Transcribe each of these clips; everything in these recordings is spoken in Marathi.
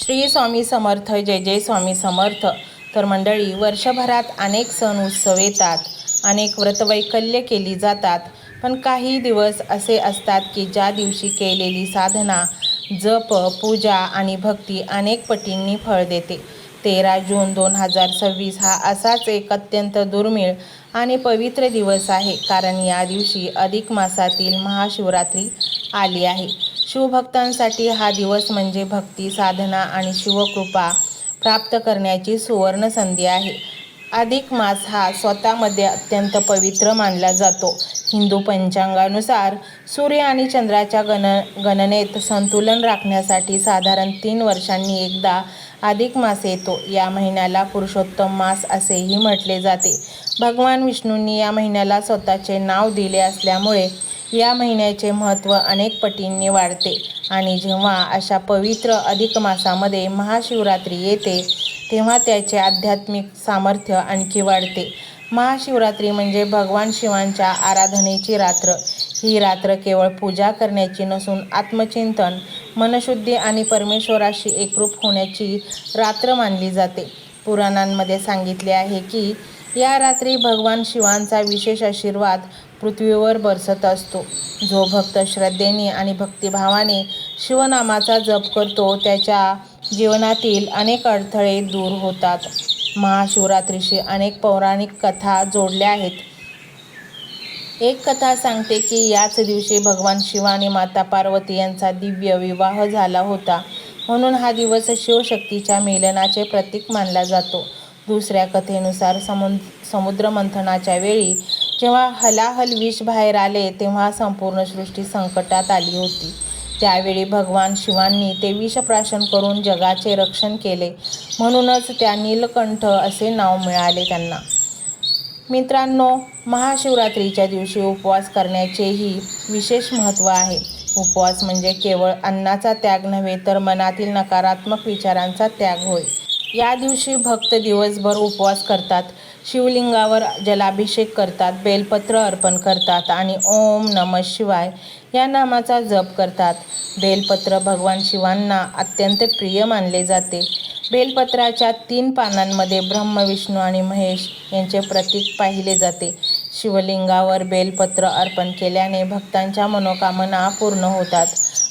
श्री स्वामी समर्थ. जय जय स्वामी समर्थ. तर मंडळी, वर्षभरात अनेक सण उत्सव येतात, अनेक व्रतवैकल्य केली जातात. पण काही दिवस असे असतात की ज्या दिवशी केलेली साधना, जप, पूजा आणि भक्ती अनेक पटींनी फळ देते. 13 जून 2026 हा असाच एक अत्यंत दुर्मिळ आणि पवित्र दिवस आहे, कारण या दिवशी अधिक मासातील महाशिवरात्री आली आहे. शिवभक्तांसाठी हा दिवस म्हणजे भक्ती, साधना आणि शिवकृपा प्राप्त करण्याची सुवर्ण संधी आहे. अधिक मास हा स्वतःमध्ये अत्यंत पवित्र मानला जातो. हिंदू पंचांगानुसार सूर्य आणि चंद्राच्या गणनेत संतुलन राखण्यासाठी साधारण 3 वर्षांनी एकदा अधिक मास येतो. या महिन्याला पुरुषोत्तम मास असेही म्हटले जाते. भगवान विष्णूंनी या महिन्याला स्वतःचे नाव दिले असल्यामुळे या महिन्याचे महत्त्व अनेक पटींनी वाढते. आणि जेव्हा अशा पवित्र अधिक मासामध्ये महाशिवरात्री येते, तेव्हा त्याचे आध्यात्मिक सामर्थ्य आणखी वाढते. महाशिवरात्री म्हणजे भगवान शिवांच्या आराधनेची रात्र. ही रात्र केवळ पूजा करण्याची नसून आत्मचिंतन, मनशुद्धी आणि परमेश्वराशी एकरूप होण्याची रात्र मानली जाते. पुराणांमध्ये सांगितले आहे की या रात्री भगवान शिवांचा विशेष आशीर्वाद पृथ्वीवर बरसत असतो. जो भक्त श्रद्धेने आणि भक्तिभावाने शिवनामाचा जप करतो, त्याच्या जीवनातील अनेक अडथळे दूर होतात. महाशिवरात्रीशी अनेक पौराणिक कथा जोडल्या आहेत. एक कथा सांगते की याच दिवशी भगवान शिव आणि माता पार्वती यांचा दिव्य विवाह झाला होता, म्हणून हा दिवस शिवशक्तीच्या मिलनाचे प्रतीक मानला जातो. दुसऱ्या कथेनुसार समुद्रमंथनाच्या वेळी जेव्हा हलाहल विष बाहेर आले, तेव्हा संपूर्ण सृष्टी संकटात आली होती. त्यावेळी भगवान शिवांनी ते विष प्राशन करून जगाचे रक्षण केले, म्हणूनच त्या नीलकंठ असे नाव मिळाले त्यांना. मित्रांनो, महाशिवरात्रीच्या दिवशी उपवास करण्याचेही विशेष महत्त्व आहे. उपवास म्हणजे केवळ अन्नाचा त्याग नव्हे, तर मनातील नकारात्मक विचारांचा त्याग होय. या दिवशी भक्त दिवसभर उपवास करतात, शिवलिंगावर जलाभिषेक करतात, बेलपत्र अर्पण करतात आणि ओम नमः शिवाय या नामाचा जप करतात. बेलपत्र भगवान शिवांना अत्यंत प्रिय मानले जाते. बेलपत्राच्या 3 पानांमध्ये ब्रह्मा, विष्णू आणि महेश यांचे प्रतीक पाहिले जाते. शिवलिंगावर बेलपत्र अर्पण केल्याने भक्तांच्या मनोकामना पूर्ण होतात,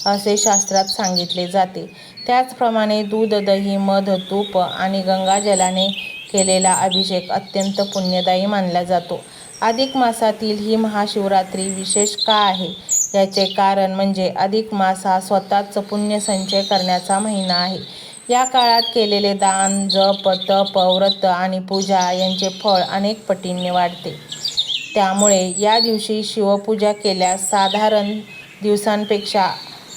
असे शास्त्रात सांगितले जाते. त्याचप्रमाणे दूध, दही, मध, तूप आणि गंगाजलाने केलेला अभिषेक अत्यंत पुण्यदायी मानला जातो. अधिक मासातील ही महाशिवरात्री विशेष का आहे? याचे कारण म्हणजे अधिक मास हा स्वतःच पुण्य संचय करण्याचा महिना आहे. या काळात केलेले दान, जप, तप, व्रत आणि पूजा यांचे फळ अनेक पटींनी वाढते. त्यामुळे या दिवशी शिवपूजा केल्यास साधारण दिवसांपेक्षा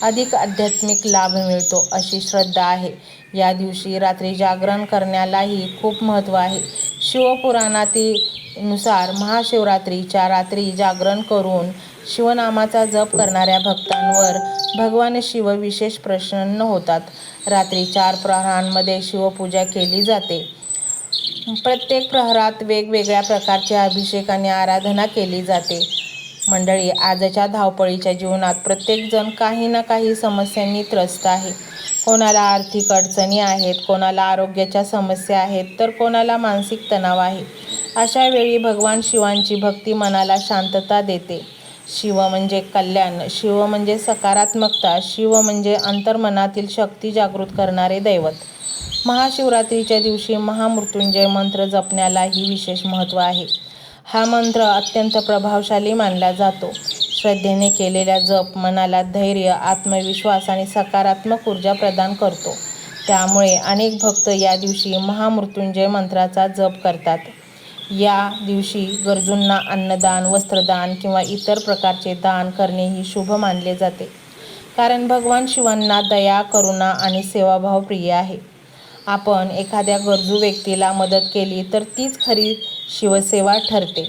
अधिक आध्यात्मिक लाभ मिळतो, अशी श्रद्धा आहे. या दिवशी रात्री जागरण करण्यालाही खूप महत्त्व आहे. शिवपुराणानुसार महाशिवरात्रीच्या रात्री जागरण करून शिवनामाचा जप करणाऱ्या भक्तांवर भगवान शिव विशेष प्रसन्न होतात. रात्री 4 प्रहरांमध्ये शिवपूजा केली जाते. प्रत्येक प्रहरात वेगवेगळ्या प्रकारचे अभिषेक आणि आराधना केली जाते. मंडळी, आजच्या धावपळीच्या जीवनात प्रत्येकजण काही ना काही समस्यांनी त्रस्त आहे. कोणाला आर्थिक अडचणी आहेत, कोणाला आरोग्याच्या समस्या आहेत, तर कोणाला मानसिक तणाव आहे. अशा वेळी भगवान शिवांची भक्ती मनाला शांतता देते. शिव म्हणजे कल्याण, शिव म्हणजे सकारात्मकता, शिव म्हणजे अंतर्मनातील शक्ती जागृत करणारे दैवत. महाशिवरात्रीच्या दिवशी महामृत्युंजय मंत्र जपण्यालाही विशेष महत्त्व आहे. हा मंत्र अत्यंत प्रभावशाली मानला जातो. श्रद्धेने केलेला जप मनाला धैर्य, आत्मविश्वास आणि सकारात्मक ऊर्जा प्रदान करतो. त्यामुळे अनेक भक्त या दिवशी महामृत्युंजय मंत्राचा जप करतात. या दिवशी गरजूंना अन्नदान, वस्त्रदान किंवा इतर प्रकारचे दान करणेही शुभ मानले जाते, कारण भगवान शिवांना दया, करुणा आणि सेवाभाव प्रिय आहे. आपण एखाद्या गरजू व्यक्तीला मदत केली तर तीच खरी शिवसेवा ठरते.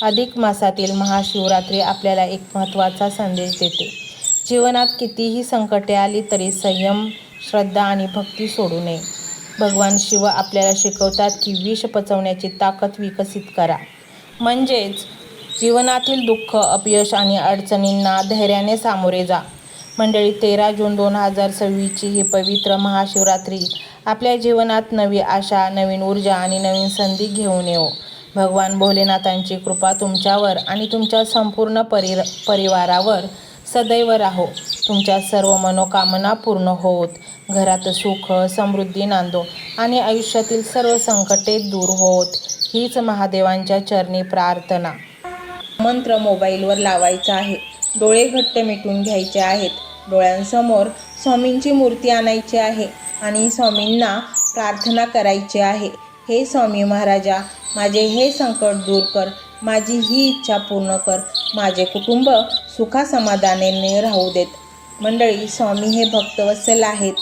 अधिक मासातील महाशिवरात्री आपल्याला एक महत्त्वाचा संदेश देते. जीवनात कितीही संकटे आली तरी संयम, श्रद्धा आणि भक्ती सोडू नये. भगवान शिव आपल्याला शिकवतात की विष पचवण्याची ताकद विकसित करा. म्हणजेच जीवनातील दुःख, अपयश आणि अडचणींना धैर्याने सामोरे जा. मंडळी, 13 जून 2026ची ही पवित्र महाशिवरात्री आपल्या जीवनात नवी आशा, नवीन ऊर्जा आणि नवीन संधी घेऊन येवो. भगवान भोलेनाथांची कृपा तुमच्यावर आणि तुमच्या संपूर्ण परिवारावर सदैव राहो. तुमच्या सर्व मनोकामना पूर्ण होत, घरात सुख समृद्धी नांदो आणि आयुष्यातील सर्व संकटे दूर होत, हीच महादेवांच्या चरणी प्रार्थना. मंत्र मोबाईलवर लावायचा आहे. डोळे घट्ट मिटून घ्यायचे आहेत. डोळ्यांसमोर स्वामींची मूर्ती आणायची आहे आणि स्वामींना प्रार्थना करायची आहे. हे स्वामी महाराजा, माझे हे संकट दूर कर, माझी ही इच्छा पूर्ण कर, माझे कुटुंब सुखासमाधानाने राहू देत. मंडळी, स्वामी हे भक्तवत्सल आहेत.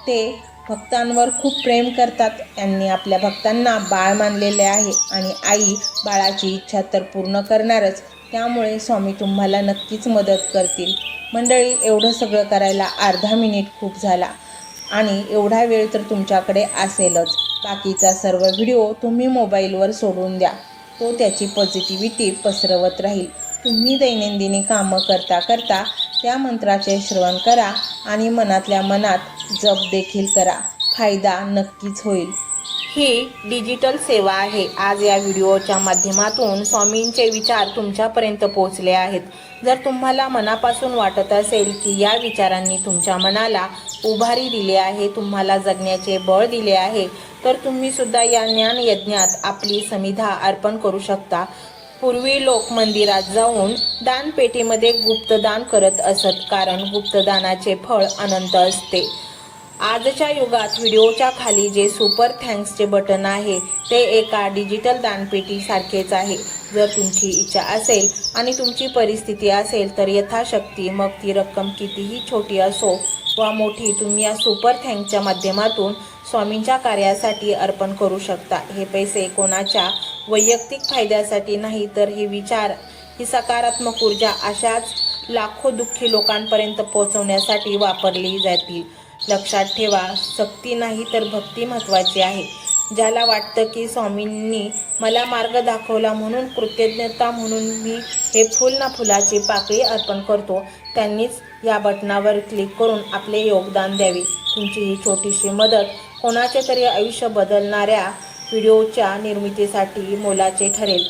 ते भक्तांवर खूप प्रेम करतात. त्यांनी आपल्या भक्तांना बाळ मानलेले आहे आणि आई बाळाची इच्छा तर पूर्ण करणारच. त्यामुळे स्वामी तुम्हाला नक्कीच मदत करतील. मंडळी, एवढं सगळं करायला अर्धा मिनिट खूप झाला आणि एवढा वेळ तर तुमच्याकडे असेलच. बाकीचा सर्व व्हिडिओ तुम्ही मोबाईलवर सोडून द्या. तो त्याची पॉझिटिव्हिटी पसरवत राहील. तुम्ही दैनंदिनी कामं करता करता त्या मंत्राचे श्रवण करा आणि मनातल्या मनात जप देखील करा. फायदा नक्कीच होईल. ही डिजिटल सेवा आहे. आज या व्हिडिओच्या माध्यमातून स्वामींचे विचार तुमच्यापर्यंत पोहोचले आहेत. जर तुम्हाला मनापासून वाटत असेल की या विचारांनी तुमच्या मनाला उभारी दिली आहे, तुम्हाला जगण्याचे बळ दिले आहे, तर तुम्ही सुद्धा या ज्ञान यज्ञात आपली समिधा अर्पण करू शकता. पूर्वी लोक मंदिरात जाऊन दानपेटीमध्ये गुप्तदान करत असत, कारण गुप्तदानाचे फळ अनंत असते. आजच्या युगात व्हिडिओच्या खाली जे सुपर थँक्सचे बटन आहे ते एका डिजिटल दानपेटी सारखेच आहे. जर तुमची इच्छा असेल आणि तुमची परिस्थिती असेल तर यथाशक्ती, मग ती रक्कम कितीही छोटी असो वा मोठी, तुम्ही या सुपर थँक्सच्या माध्यमातून स्वामींच्या कार्यासाठी अर्पण करू शकता. हे पैसे कोणाच्या वैयक्तिक फायद्यासाठी नाही, तर हे विचार, ही सकारात्मक ऊर्जा अशाच लाखो दुःखी लोकांपर्यंत पोहोचवण्यासाठी वापरली जातील. लक्षात ठेवा, सक्ती नाही तर भक्ती महत्त्वाची आहे. ज्याला वाटतं की स्वामींनी मला मार्ग दाखवला म्हणून कृतज्ञता म्हणून मी हे फुल ना फुलाची पाकळी अर्पण करतो, त्यांनीच या बटनावर क्लिक करून आपले योगदान द्यावे. तुमची ही छोटीशी मदत कोणाचे तरी आयुष्य बदलणाऱ्या व्हिडिओच्या निर्मितीसाठी मोलाचे ठरेल.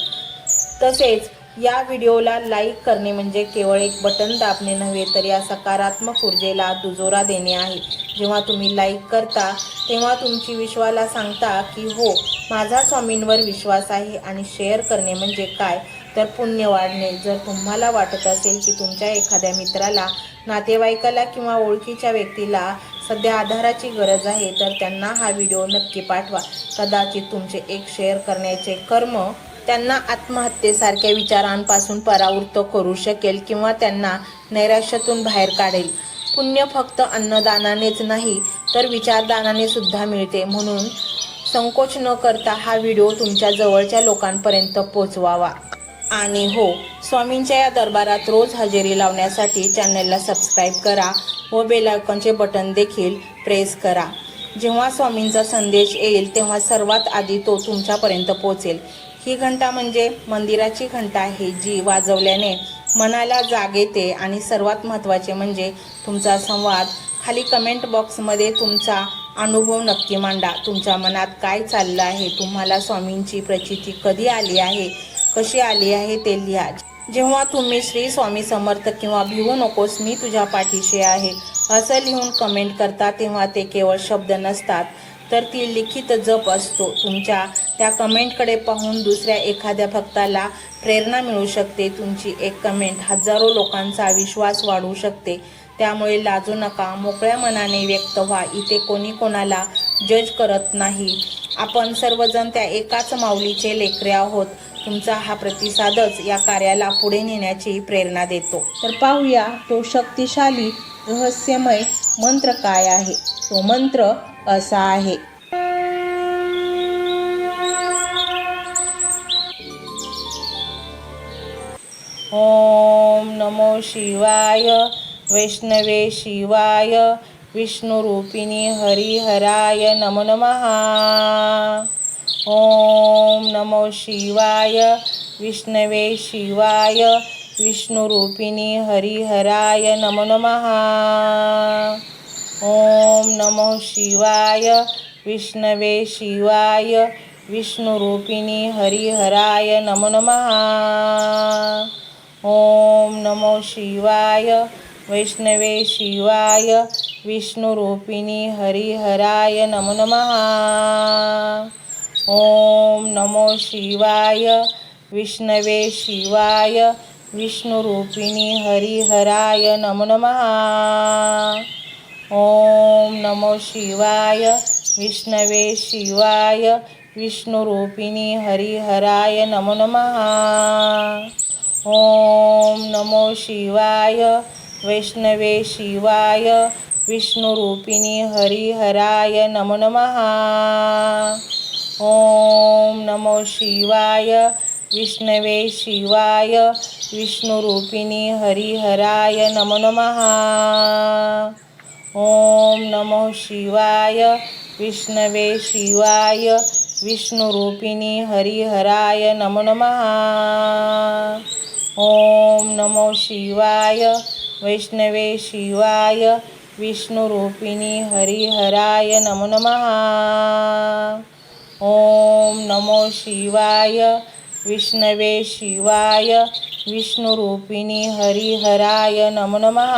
तसेच या व्हिडिओला लाईक करणे म्हणजे केवळ एक बटन दाबणे नव्हे, तर या सकारात्मक ऊर्जेला दुजोरा देणे आहे. जेव्हा तुम्ही लाईक करता तेव्हा तुमची विश्वाला सांगता की हो, माझा स्वामींवर विश्वास आहे. आणि शेअर करणे म्हणजे काय, तर पुण्य वाढणे. जर तुम्हाला वाटत असेल की तुमच्या एखाद्या मित्राला, नातेवाईकाला किंवा ओळखीच्या व्यक्तीला सध्या आधाराची गरज आहे, तर त्यांना हा व्हिडिओ नक्की पाठवा. कदाचित तुमचे एक शेअर करण्याचे कर्म त्यांना आत्महत्येसारख्या विचारांपासून परावृत्त करू शकेल किंवा त्यांना नैराश्यातून बाहेर काढेल. पुण्य फक्त अन्नदानानेच नाही, तर विचारदानाने सुद्धा मिळते. म्हणून संकोच न करता हा व्हिडिओ तुमच्या जवळच्या लोकांपर्यंत पोचवावा. आणि हो, स्वामींच्या या दरबारात रोज हजेरी लावण्यासाठी चॅनलला सबस्क्राईब करा व बेल आयकॉनचे बटन देखील प्रेस करा. जेव्हा स्वामींचा संदेश येईल तेव्हा सर्वात आधी तो तुमच्यापर्यंत पोहोचेल. ही घंटा म्हणजे मंदिराची घंटा आहे, जी वाजवल्याने मनाला जाग येते. आणि सर्वात महत्त्वाचे म्हणजे तुमचा संवाद. खाली कमेंट बॉक्समध्ये तुमचा अनुभव नक्की मांडा. तुमच्या मनात काय चाललं आहे, तुम्हाला स्वामींची प्रचिती कधी आली आहे, कशी आली आहे ते लिहा. जेव्हा तुम्ही श्री स्वामी समर्थ किंवा भिवू नकोस मी तुझ्या पाठीशी आहे असं लिहून कमेंट करता, तेव्हा ते केवळ शब्द नसतात, तर ती लिखित जप असतो. तुमच्या त्या कमेंटकडे पाहून दुसऱ्या एखाद्या भक्ताला प्रेरणा मिळू शकते. तुमची एक कमेंट हजारो लोकांचा विश्वास वाढवू शकते. त्यामुळे लाजू नका, मोकळ्या मनाने व्यक्त व्हा. इथे कोणी कोणाला जज करत नाही. आपण सर्वजण त्या एकाच माऊलीचे लेकरे आहोत. तुमचा हा प्रतिसादच या कार्याला पुढे नेण्याची प्रेरणा देतो. तर पाहूया तो शक्तिशाली रहस्यमय मंत्र काय आहे. तो मंत्र असा आहे. ओम नमो शिवाय, वैष्णवे शिवाय, विष्णुरूपिणी हरिहराय नमो नमः. ओम नमो शिवाय, विष्णवे शिवाय, विष्णुरूपिणी हरिहराय नमो नमः। ओम नमो शिवाय विष्णवे शिवाय विष्णुरूपिणी हरिहराय नमो नमः। ओम नमो शिवाय वैष्णवे शिवाय विष्णुरूपिणी हरिहराय नमो नमः। ओम नमो शिवाय विष्णवे शिवाय विष्णुरूपिणी हरिहराय नमो नमः। ओम नमो शिवाय विष्णवे शिवाय विष्णुरूपिणी हरिहराय नमो नमः। ओम नमो शिवाय वैष्णवे शिवाय विष्णुरूपिणी हरिहराय नमो नमः। ओम नमो शिवाय विष्णवे शिवाय विष्णुरूपिणी हरिहराय नमो नमः। ओम नमो शिवाय विष्णवे शिवाय विष्णुरूपिणी हरिहराय नमो नमः। ओम नमो शिवाय वैष्णवे शिवाय विष्णुरूपिणी हरिहराय नमो नमः। ओम नमो शिवाय विष्णवे शिवाय विष्णुरूपिणी हरिहराय नमो नमः।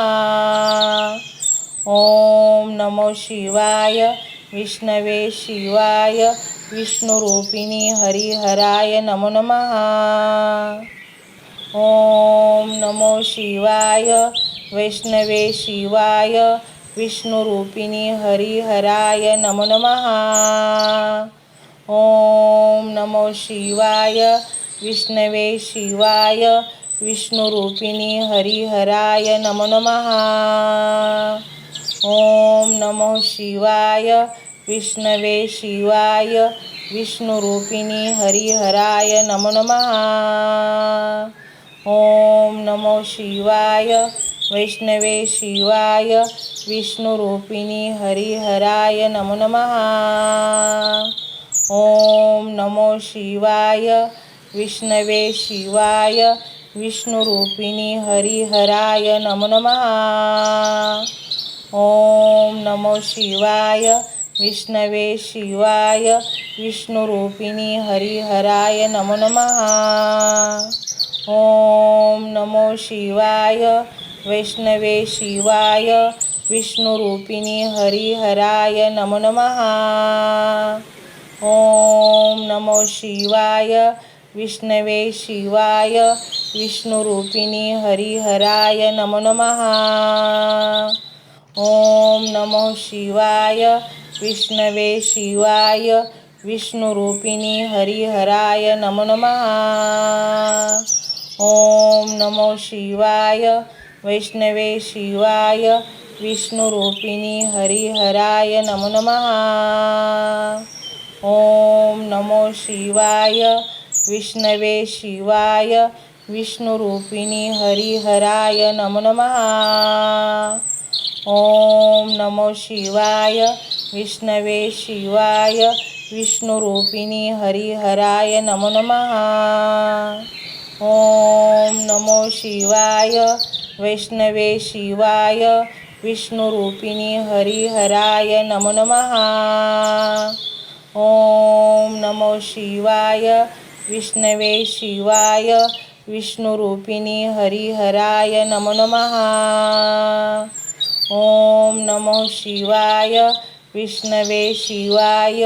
ओम नमो शिवाय विष्णवे शिवाय विष्णुरूपिणी हरिहराय नमो नमः। ओम नमो शिवाय वैष्णवे शिवाय विष्णुरूपिणी हरिहराय नमो नमः। ओम नमो शिवाय विष्णवे शिवाय विष्णुरूपिणी हरिहराय नमो नमः। ओम नमो शिवाय विष्णवे शिवाय विष्णुरूपिणी हरिहराय नमो नमः। ओम नमो शिवाय वैष्णवे शिवाय विष्णुरूपिणी हरिहराय नमो नमः। ओम नमो शिवाय विष्णवे शिवाय विष्णुरूपिणी हरिहराय नमो नमः। ओम नमो शिवाय विष्णवे शिवाय विष्णुरूपिणी हरिहराय नमो नमः। ओम नमो शिवाय वैष्णवे शिवाय विष्णुरूपिणी हरिहराय नमो नमः। ओम नमो शिवाय विष्णवे शिवाय विष्णुरूपिणी हरिहराय नमो नमः। ओम नमो शिवाय विष्णवे शिवाय विष्णुरूपिणी हरिहराय नमो नमः। ओम नमो शिवाय वैष्णवे शिवाय विष्णुरूपिणी हरिहराय नमो नमः। ओम नमो शिवाय विष्णवे शिवाय विष्णुरूपिणी हरिहराय नमो नमः। ओम नमो शिवाय विष्णवे शिवाय विष्णुरूपिणी हरिहराय नमो नमः। ओम नमो शिवाय वैष्णवे शिवाय विष्णुरूपिणी हरिहराय नमो नमः। ओम नमो शिवाय विष्णवे शिवाय विष्णुरूपिणी हरिहराय नमो नमः। ओम नमो शिवाय विष्णवे शिवाय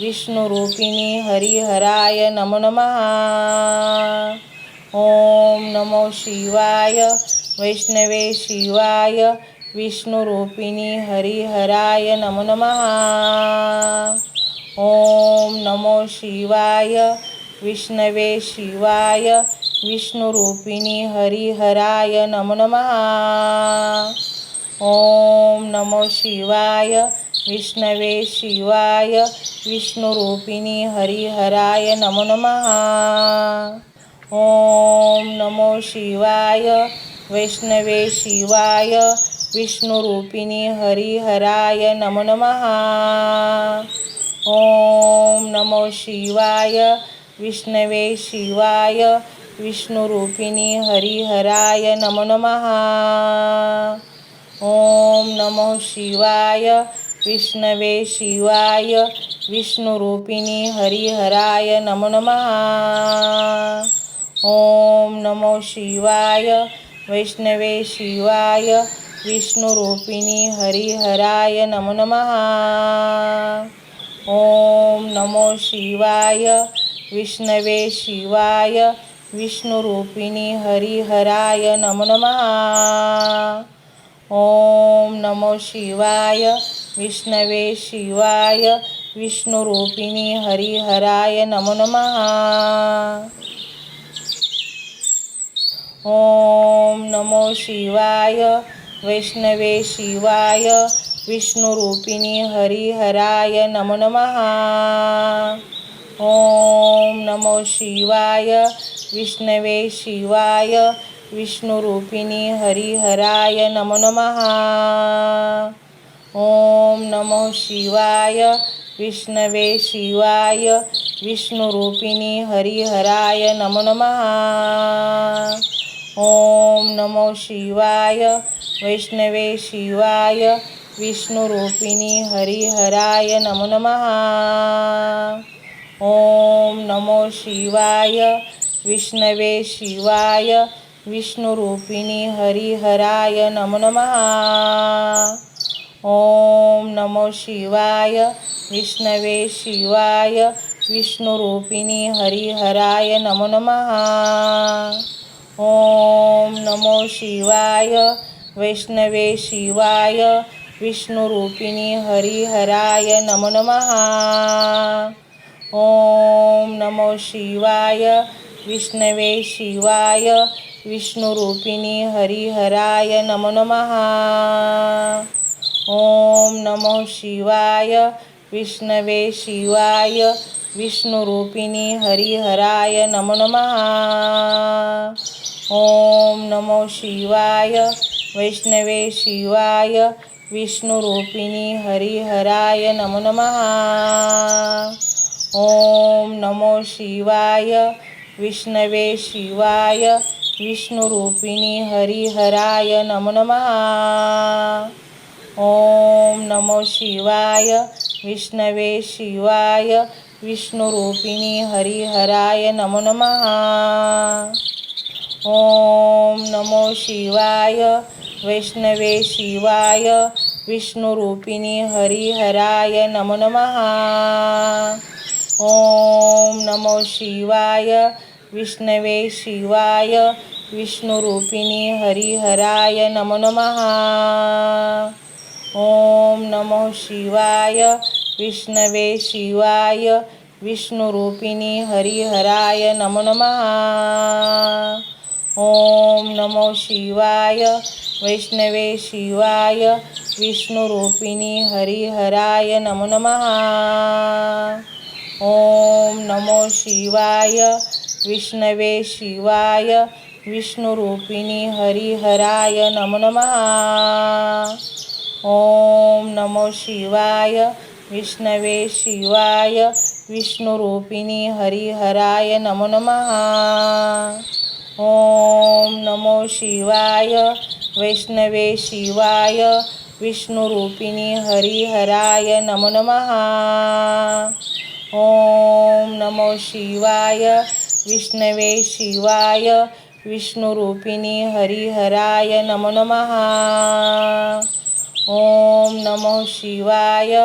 विष्णुरूपिणी हरिहराय नमो नमः। ओम नमो शिवाय वैष्णवे शिवाय विष्णुरूपिणी हरिहराय नमो नमः। ओम नमो शिवाय विष्णवे शिवाय विष्णुरूपिणी हरिहराय नमो नमः। ओम नमो शिवाय विष्णवे शिवाय विष्णुरूपिणी हरिहराय नमो नमः। ओम नमो शिवाय वैष्णवे शिवाय विष्णुरूपिणी हरिहराय नमो नमः। ओम नमो शिवाय विष्णवे शिवाय विष्णुरूपिणी हरिहराय नमो नमः। ओम नमो शिवाय विष्णवे शिवाय विष्णुरूपिणी हरिहराय नमो नमः। ओम नमो शिवाय वैष्णवे शिवाय विष्णुरूपिणी हरिहराय नमो नमः। ओम नमो शिवाय विष्णवे शिवाय विष्णुरूपिणी हरिहराय नमो नमः। ओम नमो शिवाय विष्णवे शिवाय विष्णुरूपिणी हरिहराय नमो नमः। ओम नमो शिवाय वैष्णवे शिवाय विष्णुरूपिणी हरिहराय नमो नमः। ओम नमो शिवाय विष्णवे शिवाय विष्णुरूपिणी हरिहराय नमो नमः। ओम नमो शिवाय विष्णवे शिवाय विष्णुरूपिणी हरिहराय नमो नमः। ओम नमो शिवाय वैष्णवे शिवाय विष्णुरूपिणी हरिहराय नमो नमः। ओम नमो शिवाय विष्णवे शिवाय विष्णुरूपिणी हरिहराय नमो नमः। ओम नमो शिवाय विष्णवे शिवाय विष्णुरूपिणी हरिहराय नमो नमः। ओम नमो शिवाय वैष्णवे शिवाय विष्णुरूपिणी हरिहराय नमो नमः। ओम नमो शिवाय विष्णवे शिवाय विष्णुरूपिणी हरिहराय नमो नमः। ओम नमो शिवाय विष्णवे शिवाय विष्णुरूपिणी हरिहराय नमो नमः। ओम नमो शिवाय वैष्णवे शिवाय विष्णुरूपिणी हरिहराय नमो नमः। ओम नमो शिवाय विष्णवे शिवाय विष्णुरूपिणी हरिहराय नमो नमः। ओम नमो शिवाय विष्णवे शिवाय विष्णुरूपिणी हरिहराय नमो नमः। ओम नमो शिवाय वैष्णवे शिवाय विष्णुरूपिणी हरिहराय नमो नमः। ओम नमो शिवाय विष्णवे शिवाय विष्णुरूपिणी हरिहराय नमो नमः। ओम नमो शिवाय विष्णवे शिवाय विष्णुरूपिणी हरिहराय नमो नमः। ओम नमो शिवाय वैष्णवे शिवाय विष्णुरूपिणी हरिहराय नमो नमः। ओम नमो शिवाय विष्णवे शिवाय विष्णुरूपिणी हरिहराय नमो नमः। ओम नमो शिवाय विष्णवे शिवाय विष्णुरूपिणी हरिहराय नमो नमः। ओम नमो शिवाय वैष्णवे शिवाय विष्णुरूपिणी हरिहराय नमो नमः। ओम नमो शिवाय विष्णवे शिवाय विष्णुरूपिणी हरिहराय नमो नमः। ओम नमो शिवाय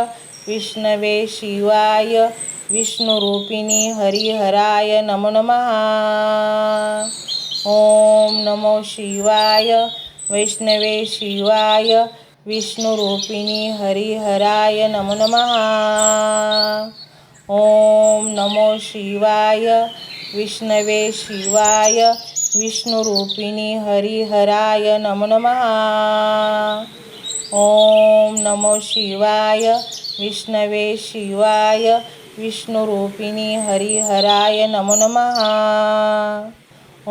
विष्णवे शिवाय विष्णुरूपिणी हरिहराय नमो नमः। ओम नमो शिवाय वैष्णवे शिवाय विष्णुरूपिणी हरिहराय नमो नमः। ओम नमो शिवाय विष्णवे शिवाय विष्णुरूपिणी हरिहराय नमो नमः। ओम नमो शिवाय विष्णवे शिवाय विष्णुरूपिणी हरिहराय नमो नमः।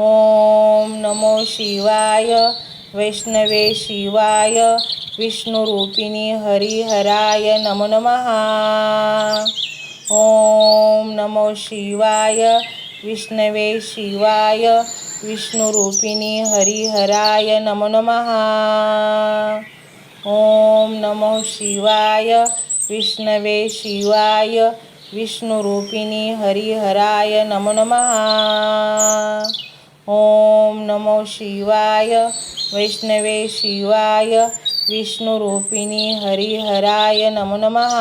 ओम नमो शिवाय वैष्णवे शिवाय विष्णुरूपिणी हरिहराय नमो नमः। ओम नमो शिवाय विष्णवे शिवाय विष्णुरूपिणी हरिहराय नमो नमः। ओम नमो शिवाय विष्णवे शिवाय विष्णुरूपिणी हरिहराय नमो नमः। ओम नमो शिवाय वैष्णवे शिवाय विष्णुरूपिणी हरिहराय नमो नमः।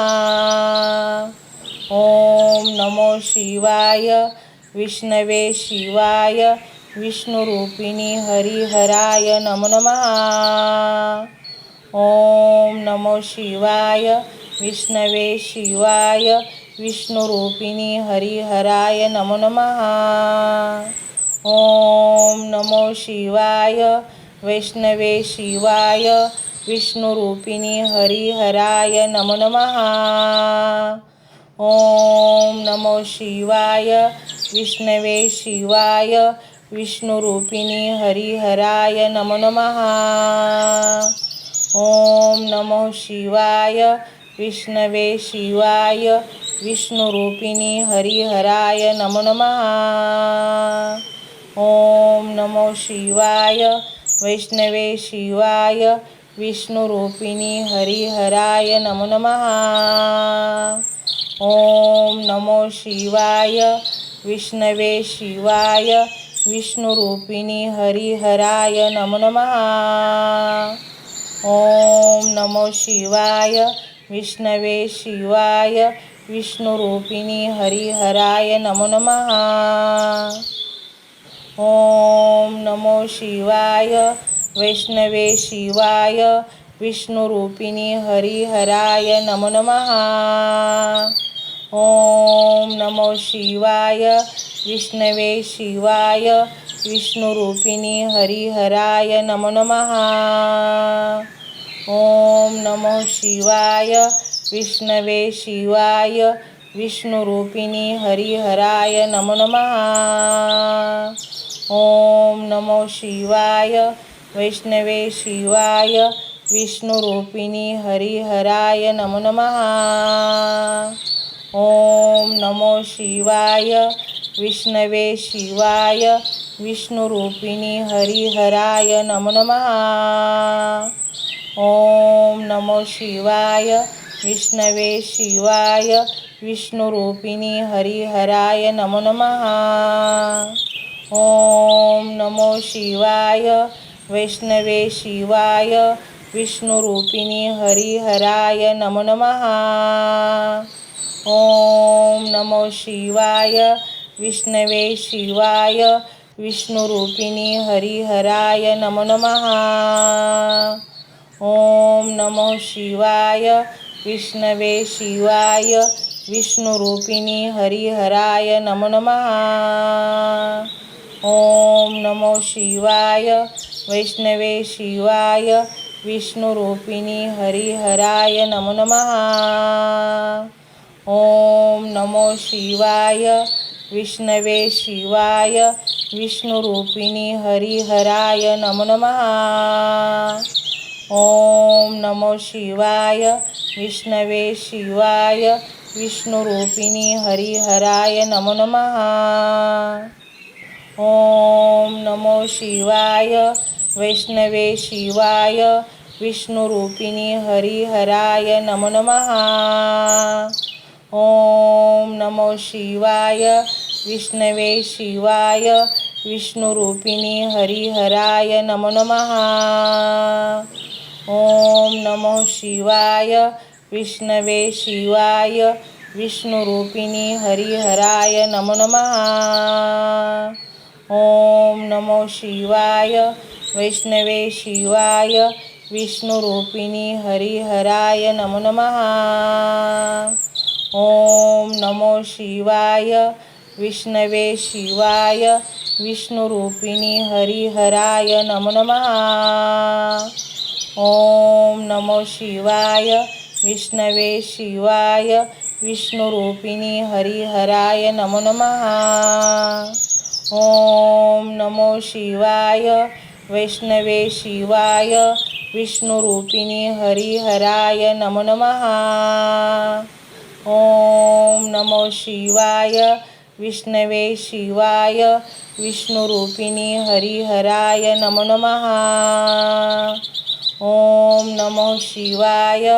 ओम नमो शिवाय विष्णवे शिवाय विष्णुरूपिणी हरिहराय नमो नमः। ओम नमो शिवाय विष्णवे शिवाय विष्णुरूपिणी हरिहराय नमो नमः। ओम नमो शिवाय वैष्णवे शिवाय विष्णुरूपिणी हरिहराय नमो नमः। ओम नमो शिवाय विष्णवे शिवाय विष्णुरूपिणी हरिहराय नमो नमः। ओम नमो शिवाय विष्णवे शिवाय विष्णुरूपिणी हरिहराय नमो नमः। ओम नमो शिवाय वैष्णवे शिवाय विष्णुरूपिणी हरिहराय नमो नमः। ओम नमो शिवाय विष्णवे शिवाय विष्णुरूपिणी हरिहराय नमो नमः। ओम नमो शिवाय विष्णवे शिवाय विष्णुरूपिणी हरिहराय नमो नमः। ओम नमो शिवाय वैष्णवे शिवाय विष्णुरूपिणी हरिहराय नमो नमः। ओम नमो शिवाय विष्णवे शिवाय विष्णुरूपिणी हरिहराय नमो नमः। ओम नमो शिवाय विष्णवे शिवाय विष्णुरूपिणी हरिहराय नमो नमः। ओम नमो शिवाय वैष्णवे शिवाय विष्णुरूपिणी हरिहराय नमो नमः। ओम नमो शिवाय विष्णवे शिवाय विष्णुरूपिणी हरिहराय नमो नमः। ओम नमो शिवाय विष्णवे शिवाय विष्णुरूपिणी हरिहराय नमो नमः। ओम नमो शिवाय वैष्णवे शिवाय विष्णुरूपिणी हरिहराय नमो नमः। ओम नमो शिवाय विष्णवे शिवाय विष्णुरूपिणी हरिहराय नमो नमः। ओम नमो शिवाय विष्णवे शिवाय विष्णुरूपिणी हरिहराय नमो नमः। ओम नमो शिवाय वैष्णवे शिवाय विष्णुरूपिणी हरिहराय नमो नमः। ओम नमो शिवाय विष्णवे शिवाय विष्णुरूपिणी हरिहराय नमो नमः। ओम नमो शिवाय विष्णवे शिवाय विष्णुरूपिणी हरिहराय नमो नमः। ओम नमो शिवाय वैष्णवे शिवाय विष्णुरूपिणी हरिहराय नमो नमः। ओम नमो शिवाय विष्णवे शिवाय विष्णुरूपिणी हरिहराय नमो नमः। ओम नमो शिवाय विष्णवे शिवाय विष्णुरूपिणी हरिहराय नमो नमः। ओम नमो शिवाय वैष्णवे शिवाय विष्णुरूपिणी हरिहराय नमो नमः। ओम नमो शिवाय विष्णवे शिवाय विष्णुरूपिणी हरिहराय नमो नमः। ओम नमो शिवाय विष्णवे शिवाय विष्णुरूपिणी हरिहराय नमो नमः। ओम नमो शिवाय वैष्णवे शिवाय विष्णुरूपिणी हरिहराय नमो नमः। ओम नमो शिवाय विष्णवे शिवाय विष्णुरूपिणी हरिहराय नमो नमः। ओम नमो शिवाय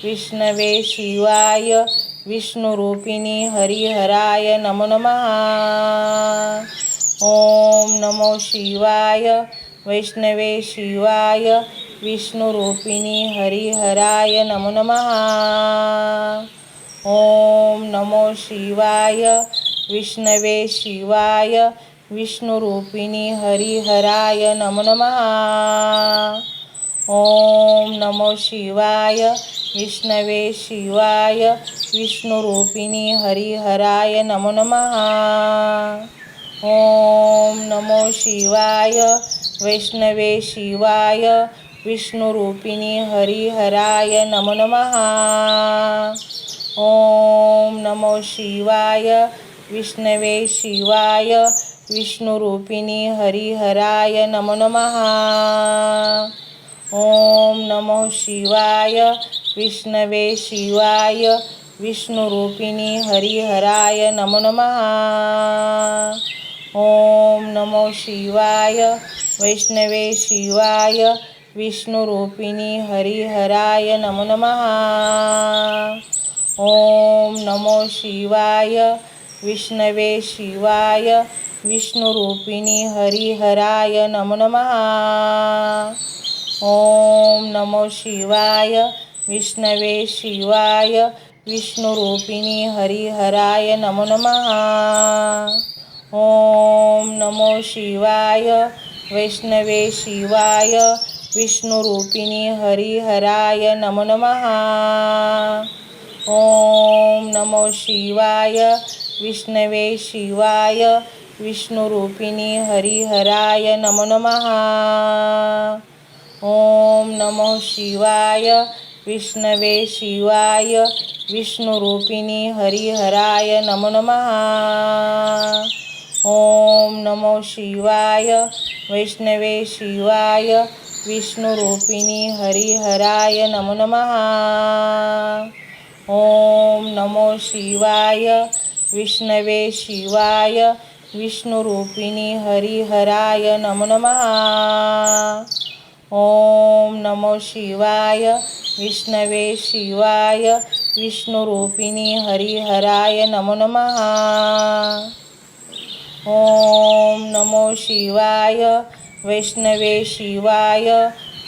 विष्णवे शिवाय विष्णुरूपिणी हरिहराय नमो नमः। ओम नमो शिवाय वैष्णवे शिवाय विष्णुरूपिणी हरिहराय नमो नमः। ओम नमो शिवाय विष्णवे शिवाय विष्णुरूपिणी हरिहराय नमो नमः। ओम नमो शिवाय विष्णवे शिवाय विष्णुरूपिणी हरिहराय नमो नमः। ओम नमो शिवाय वैष्णवे शिवाय विष्णुरूपिणी हरिहराय नमो नमः। ओम नमो शिवाय विष्णवे शिवाय विष्णुरूपिणी हरिहराय नमो नमः। ओम नमो शिवाय विष्णवे शिवाय विष्णुरूपिणी हरिहराय नमो नमः। ओम नमो शिवाय वैष्णवे शिवाय विष्णुरूपिणी हरिहराय नमो नमः। ओम नमो शिवाय विष्णवे शिवाय विष्णुरूपिणी हरिहराय नमो नमः। ओम नमो शिवाय विष्णवे शिवाय विष्णुरूपिणी हरिहराय नमो नमः। ओम नमो शिवाय वैष्णवे शिवाय विष्णुरूपिणी हरिहराय नमो नमः। ओम नमो शिवाय विष्णवे शिवाय विष्णुरूपिणी हरिहराय नमो नमः। ओम नमो शिवाय विष्णवे शिवाय विष्णुरूपिणी हरिहराय नमो नमः। ओम नमो शिवाय वैष्णवे शिवाय विष्णुरूपिणी हरिहराय नमो नमः। ओम नमो शिवाय विष्णवे शिवाय विष्णुरूपिणी हरिहराय नमो नमः। ओम नमो शिवाय विष्णवे शिवाय विष्णुरूपिणी हरिहराय नमो नमः। ओम नमो शिवाय वैष्णवे शिवाय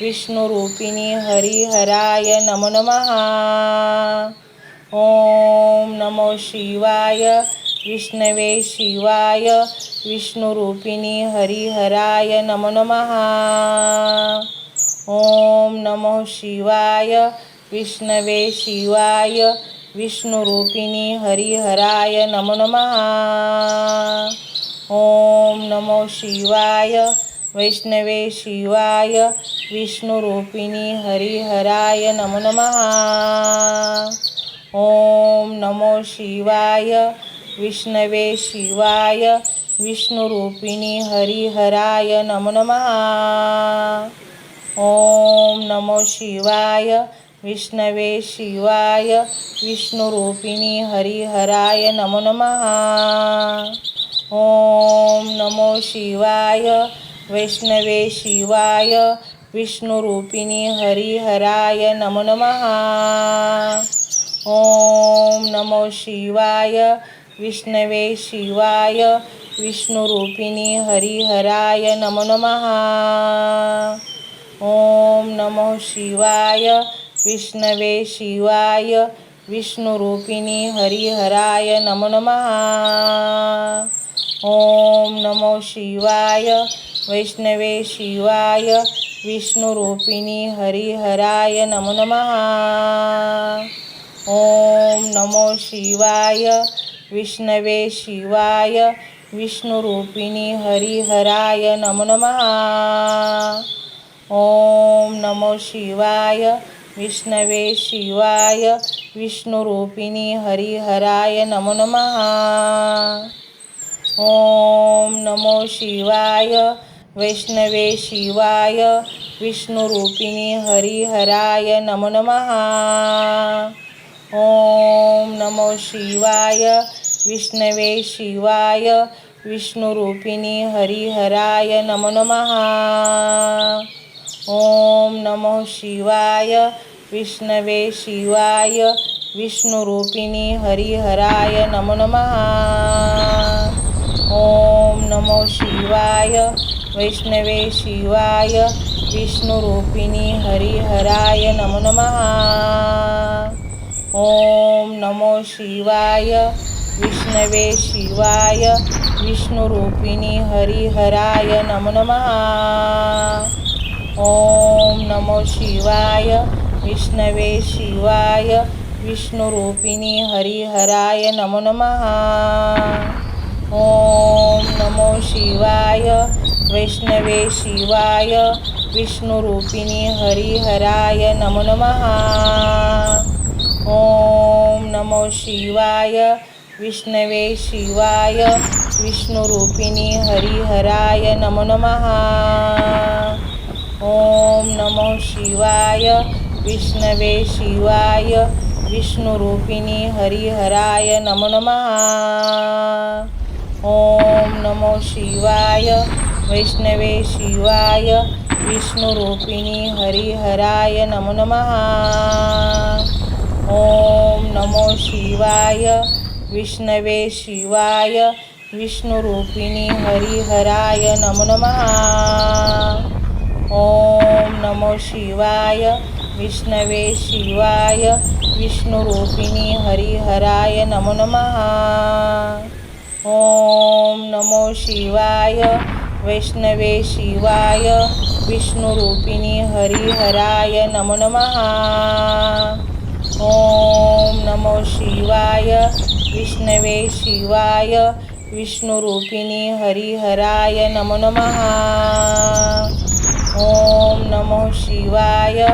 विष्णुरूपिणी हरिहराय नमो नमः। ओम नमो शिवाय विष्णवे शिवाय विष्णुरूपिणी हरिहराय नमो नमः। ओम नमो शिवाय विष्णवे शिवाय विष्णुरूपिणी हरिहराय नमो नमः। ओम नमो शिवाय वैष्णवे शिवाय विष्णुरूपिणी हरिहराय नमो नमः। ओम नमो शिवाय विष्णवे शिवाय विष्णुरूपिणी हरिहराय नमो नमः। ओम नमो शिवाय विष्णवे शिवाय विष्णुरूपिणी हरिहराय नमो नमः। ओम नमो शिवाय वैष्णवे शिवाय विष्णुरूपिणी हरिहराय नमो नमः। ओम नमो शिवाय विष्णवे शिवाय विष्णुरूपिणी हरिहराय नमो नमः। ओम नमो शिवाय विष्णवे शिवाय विष्णुरूपिणी हरिहराय नमो नमः। ओम नमो शिवाय वैष्णवे शिवाय विष्णुरूपिणी हरिहराय नमो नमः। ओम नमो शिवाय विष्णवे शिवाय विष्णुरूपिणी हरिहराय नमो नमः। ओम नमो शिवाय विष्णवे शिवाय विष्णुरूपिणी हरिहराय नमो नमः। ओम नमो शिवाय वैष्णवे शिवाय विष्णुरूपिणी हरिहराय नमो नमः। ओम नमो शिवाय विष्णवे शिवाय विष्णुरूपिणी हरिहराय नमो नमः। ओम नमो शिवाय विष्णवे शिवाय विष्णुरूपिणी हरिहराय नमो नमः। ओम नमो शिवाय वैष्णवे शिवाय विष्णुरूपिणी हरिहराय नमो नमः। ओम नमो शिवाय विष्णवे शिवाय विष्णुरूपिणी हरिहराय नमो नमः। ओम नमो शिवाय विष्णवे शिवाय विष्णुरूपिणी हरिहराय नमो नमः। ओम नमो शिवाय वैष्णवे शिवाय विष्णुरूपिणी हरिहराय नमो नमः। ओम नमो शिवाय विष्णवे शिवाय विष्णुरूपिणी हरिहराय नमो नमः। ओम नमो शिवाय विष्णवे शिवाय विष्णुरूपिणी हरिहराय नमो नमः। ओम नमो शिवाय वैष्णवे शिवाय विष्णुरूपिणी हरिहराय नमो नमः। ओम नमो शिवाय विष्णवे शिवाय विष्णुरूपिणी हरिहराय नमो नमः। ओम नमो शिवाय विष्णवे शिवाय विष्णुरूपिणी हरिहराय नमो नमः। ओम नमो शिवाय वैष्णवे शिवाय विष्णुरूपिणी हरिहराय नमो नमः। ओम नमो शिवाय विष्णवे शिवाय विष्णुरूपिणी हरिहराय नमो नमः। ओम नमो शिवाय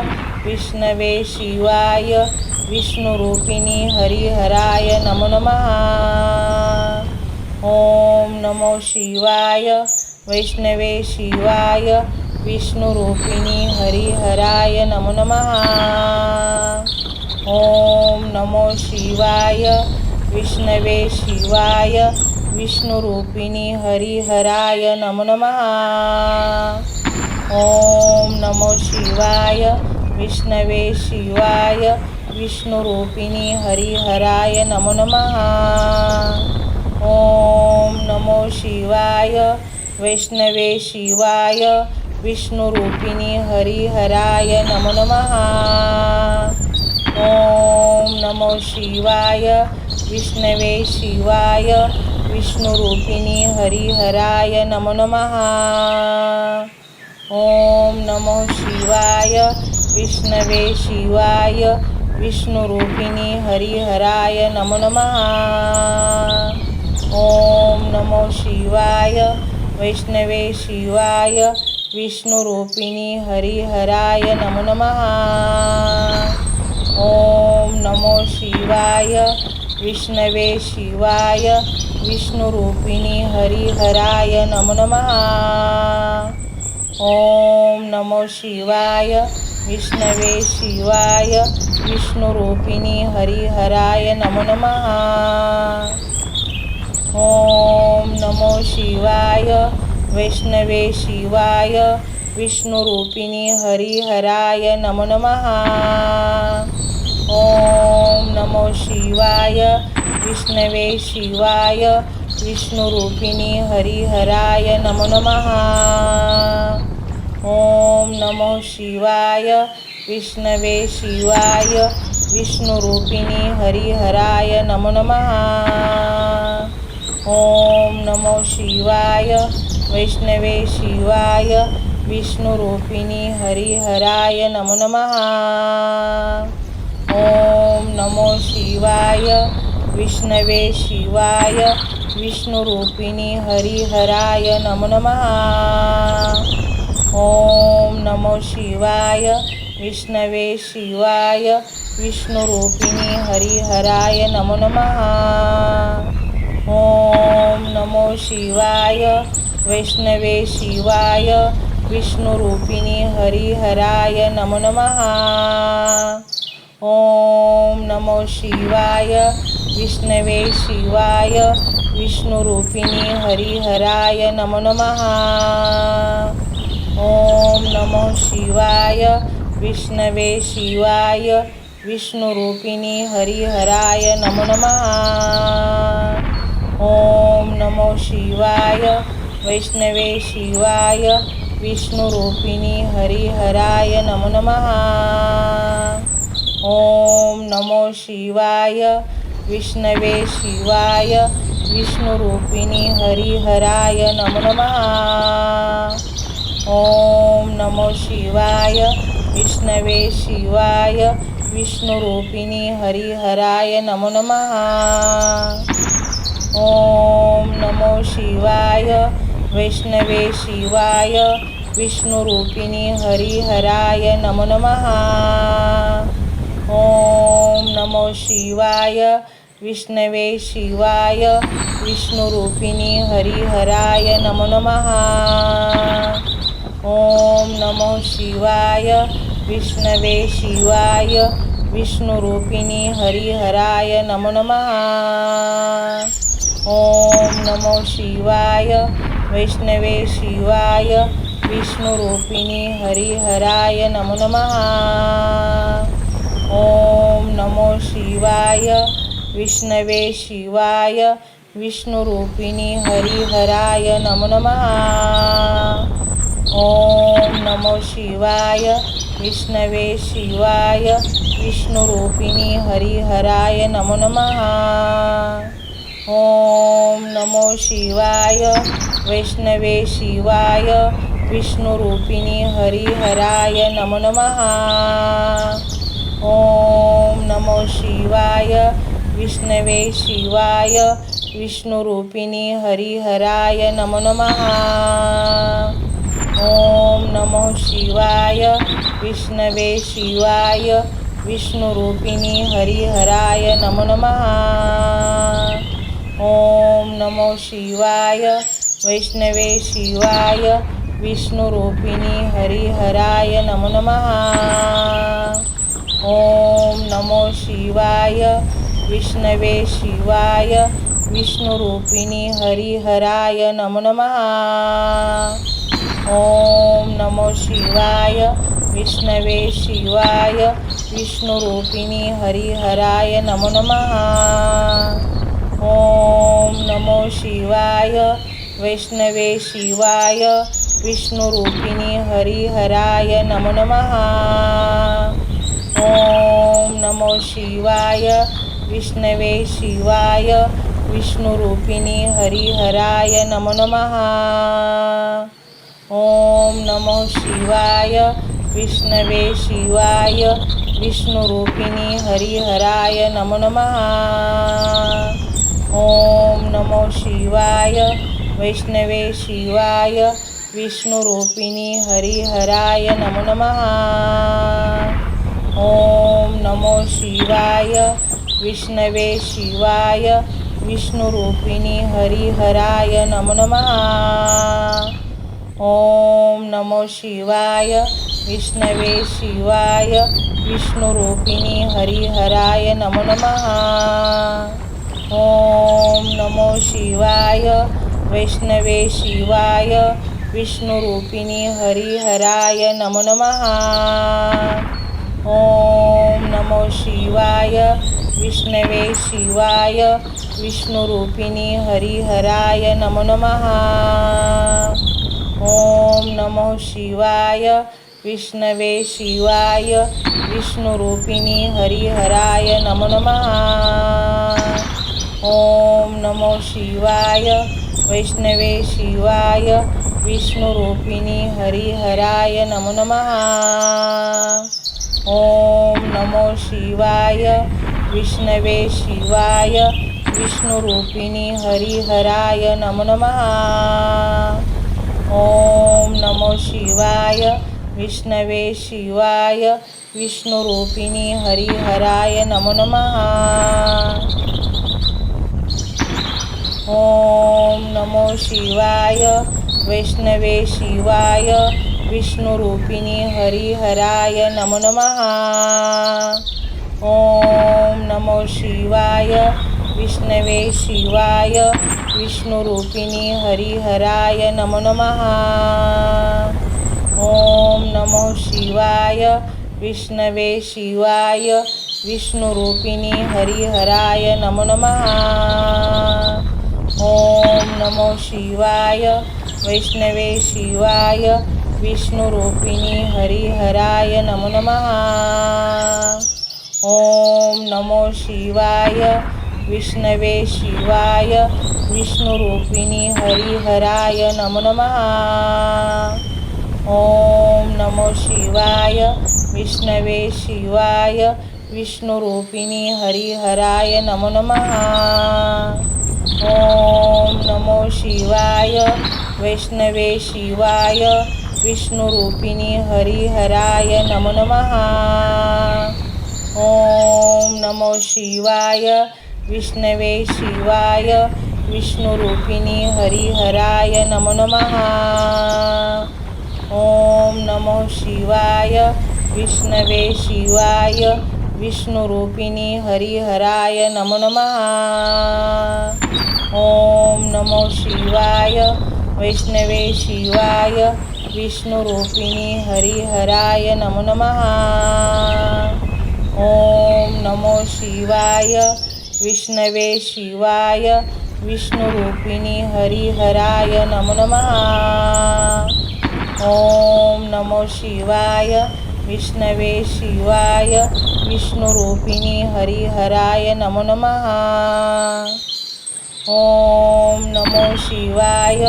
विष्णवे शिवाय विष्णुरूपिणी हरिहराय नमो नमः। ओम नमो शिवाय वैष्णवे शिवाय विष्णुरूपिणी हरिहराय नमो नमः। ओम नमो शिवाय विष्णवे शिवाय विष्णुरूपिणी हरिहराय नमो नमः। ओम नमो शिवाय विष्णवे शिवाय विष्णुरूपिणी हरिहराय नमो नमः। ओम नमो शिवाय वैष्णवे शिवाय विष्णुरूपिणी हरिहराय नमो नमः। ओम नमो शिवाय विष्णवे शिवाय विष्णुरूपिणी हरिहराय नमो नमः। ओम नमो शिवाय विष्णवे शिवाय विष्णुरूपिणी हरिहराय नमो नमः। ओम नमो शिवाय वैष्णवे शिवाय विष्णुरूपिणी हरिहराय नमो नमः। ओम नमो शिवाय विष्णवे शिवाय विष्णुरूपिणी हरिहराय नमो नमः। ओम नमो शिवाय विष्णवे शिवाय विष्णुरूपिणी हरिहराय नमो नमः। ओम नमो शिवाय वैष्णवे शिवाय विष्णुरूपिणी हरिहराय नमो नमः। ओम नमो शिवाय विष्णवे शिवाय विष्णुरूपिणी हरिहराय नमो नमः। ओम नमो शिवाय विष्णवे शिवाय विष्णुरूपिणी हरिहराय नमो नमः। ओम नमो शिवाय वैष्णवे शिवाय विष्णुरूपिणी हरिहराय नमो नमः। ओम नमो शिवाय विष्णवे शिवाय विष्णुरूपिणी हरिहराय नमो नमः। ओम नमो शिवाय विष्णवे शिवाय विष्णुरूपिणी हरिहराय नमो नमः। ओम नमो शिवाय वैष्णवे शिवाय विष्णुरूपिणी हरिहराय नमो नमः। ओम नमो शिवाय विष्णवे शिवाय विष्णुरूपिणी हरिहराय नमो नमः। ओम नमो शिवाय विष्णवे शिवाय विष्णुरूपिणी हरिहराय नमो नमः। ओम नमो शिवाय वैष्णवे शिवाय विष्णुरूपिणी हरिहराय नमो नमः। ओम नमो शिवाय विष्णवे शिवाय विष्णुरूपिणी हरिहराय नमो नमः। ओम नमो शिवाय विष्णवे शिवाय विष्णुरूपिणी हरिहराय नमो नमः। ओम नमो शिवाय वैष्णवे शिवाय विष्णुरूपिणी हरिहराय नमो नमः। ओम नमो शिवाय विष्णवे शिवाय विष्णुरूपिणी हरिहराय नमो नमः। ओम नमो शिवाय विष्णवे शिवाय विष्णुरूपिणी हरिहराय नमो नमः। ओम नमो शिवाय वैष्णवे शिवाय विष्णुरूपिणी हरिहराय नमो नमः। ओम नमो शिवाय विष्णवे शिवाय विष्णुरूपिणी हरिहराय नमो नमः। ओम नमो शिवाय विष्णवे शिवाय विष्णुरूपिणी हरिहराय नमो नमः। ओम नमो शिवाय वैष्णवे शिवाय विष्णुरूपिणी हरिहराय नमो नमः। ओम नमो शिवाय विष्णवे शिवाय विष्णुरूपिणी हरिहराय नमो नमः। ओम नमो शिवाय विष्णवे शिवाय विष्णुरूपिणी हरिहराय नमो नमः। ओम नमो शिवाय वैष्णवे शिवाय विष्णुरूपिणी हरिहराय नमो नमः। ओम नमो शिवाय विष्णवे शिवाय विष्णुरूपिणी हरिहराय नमो नमः। ओम नमो शिवाय विष्णवे शिवाय विष्णुरूपिणी हरिहराय नमो नमः। ओम नमो शिवाय वैष्णवे शिवाय विष्णुरूपिणी हरिहराय नमो नमः। ओम नमो शिवाय विष्णवे शिवाय विष्णुरूपिणी हरिहराय नमो नमः। ओम नमो शिवाय विष्णवे शिवाय विष्णुरूपिणी हरिहराय नमो नमः। ओम नमो शिवाय वैष्णवे शिवाय विष्णुरूपिणी हरिहराय नमो नमः। ओम नमो शिवाय विष्णवे शिवाय विष्णुरूपिणी हरिहराय नमो नमः। ओम नमो शिवाय विष्णवे शिवाय विष्णुरूपिणी हरिहराय नमो नमः। ओम नमो शिवाय वैष्णवे शिवाय विष्णुरूपिणी हरिहराय नमो नमः। ओम नमो शिवाय विष्णवे शिवाय विष्णुरूपिणी हरिहराय नमो नमः। ओम नमो शिवाय विष्णवे शिवाय विष्णुरूपिणी हरिहराय नमो नमः। ओम नमो शिवाय वैष्णवे शिवाय विष्णुरूपिणी हरिहराय नमो नमः। ओम नमो शिवाय विष्णवे शिवाय विष्णुरूपिणी हरिहराय नमो नमः। ओम नमो शिवाय विष्णवे शिवाय विष्णुरूपिणी हरिहराय नमो नमः। ओम नमो शिवाय वैष्णवे शिवाय विष्णुरूपिणी हरिहराय नमो नमः। ओम नमो शिवाय विष्णवे शिवाय विष्णुरूपिणी हरिहराय नमो नमः। ओम नमो शिवाय विष्णवे शिवाय विष्णुरूपिणी हरिहराय नमो नमः। ओम नमो शिवाय वैष्णवे शिवाय विष्णुरूपिणी हरिहराय नमो नमः। ओम नमो शिवाय विष्णवे शिवाय विष्णुरूपिणी हरिहराय नमो नमः। ओम नमो शिवाय विष्णवे शिवाय विष्णुरूपिणी हरिहराय नमो नमः। ओम नमो शिवाय वैष्णवे शिवाय विष्णुरूपिणी हरिहराय नमो नमः। ओम नमो शिवाय विष्णवे शिवाय विष्णुरूपिणी हरिहराय नमो नमः। ओम नमो शिवाय विष्णवे शिवाय विष्णुरूपिणी हरिहराय नमो नमः। ओम नमो शिवाय वैष्णवे शिवाय विष्णुरूपिणी हरिहराय नमो नमः। ओम नमो शिवाय विष्णवे शिवाय विष्णुरूपिणी हरिहराय नमो नमः। ओम नमो शिवाय विष्णवे शिवाय विष्णुरूपिणी हरिहराय नमो नमः। ओम नमो शिवाय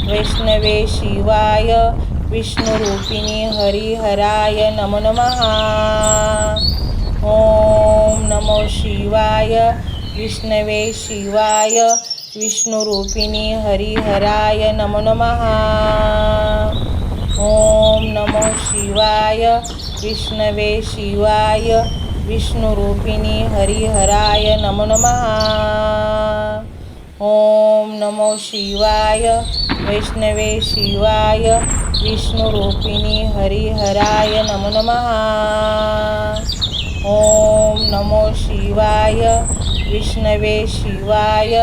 वैष्णवे शिवाय विष्णुरूपिणी हरिहराय नमो नमः। ओम नमो शिवाय विष्णवे शिवाय विष्णुरूपिणी हरिहराय नमो नमः। ओम नमो शिवाय विष्णवे शिवाय विष्णुरूपिणी हरिहराय नमो नमः। ओम नमो शिवाय वैष्णवे शिवाय विष्णुरूपिणी हरिहराय नमो नमः। ओम नमो शिवाय विष्णवे शिवाय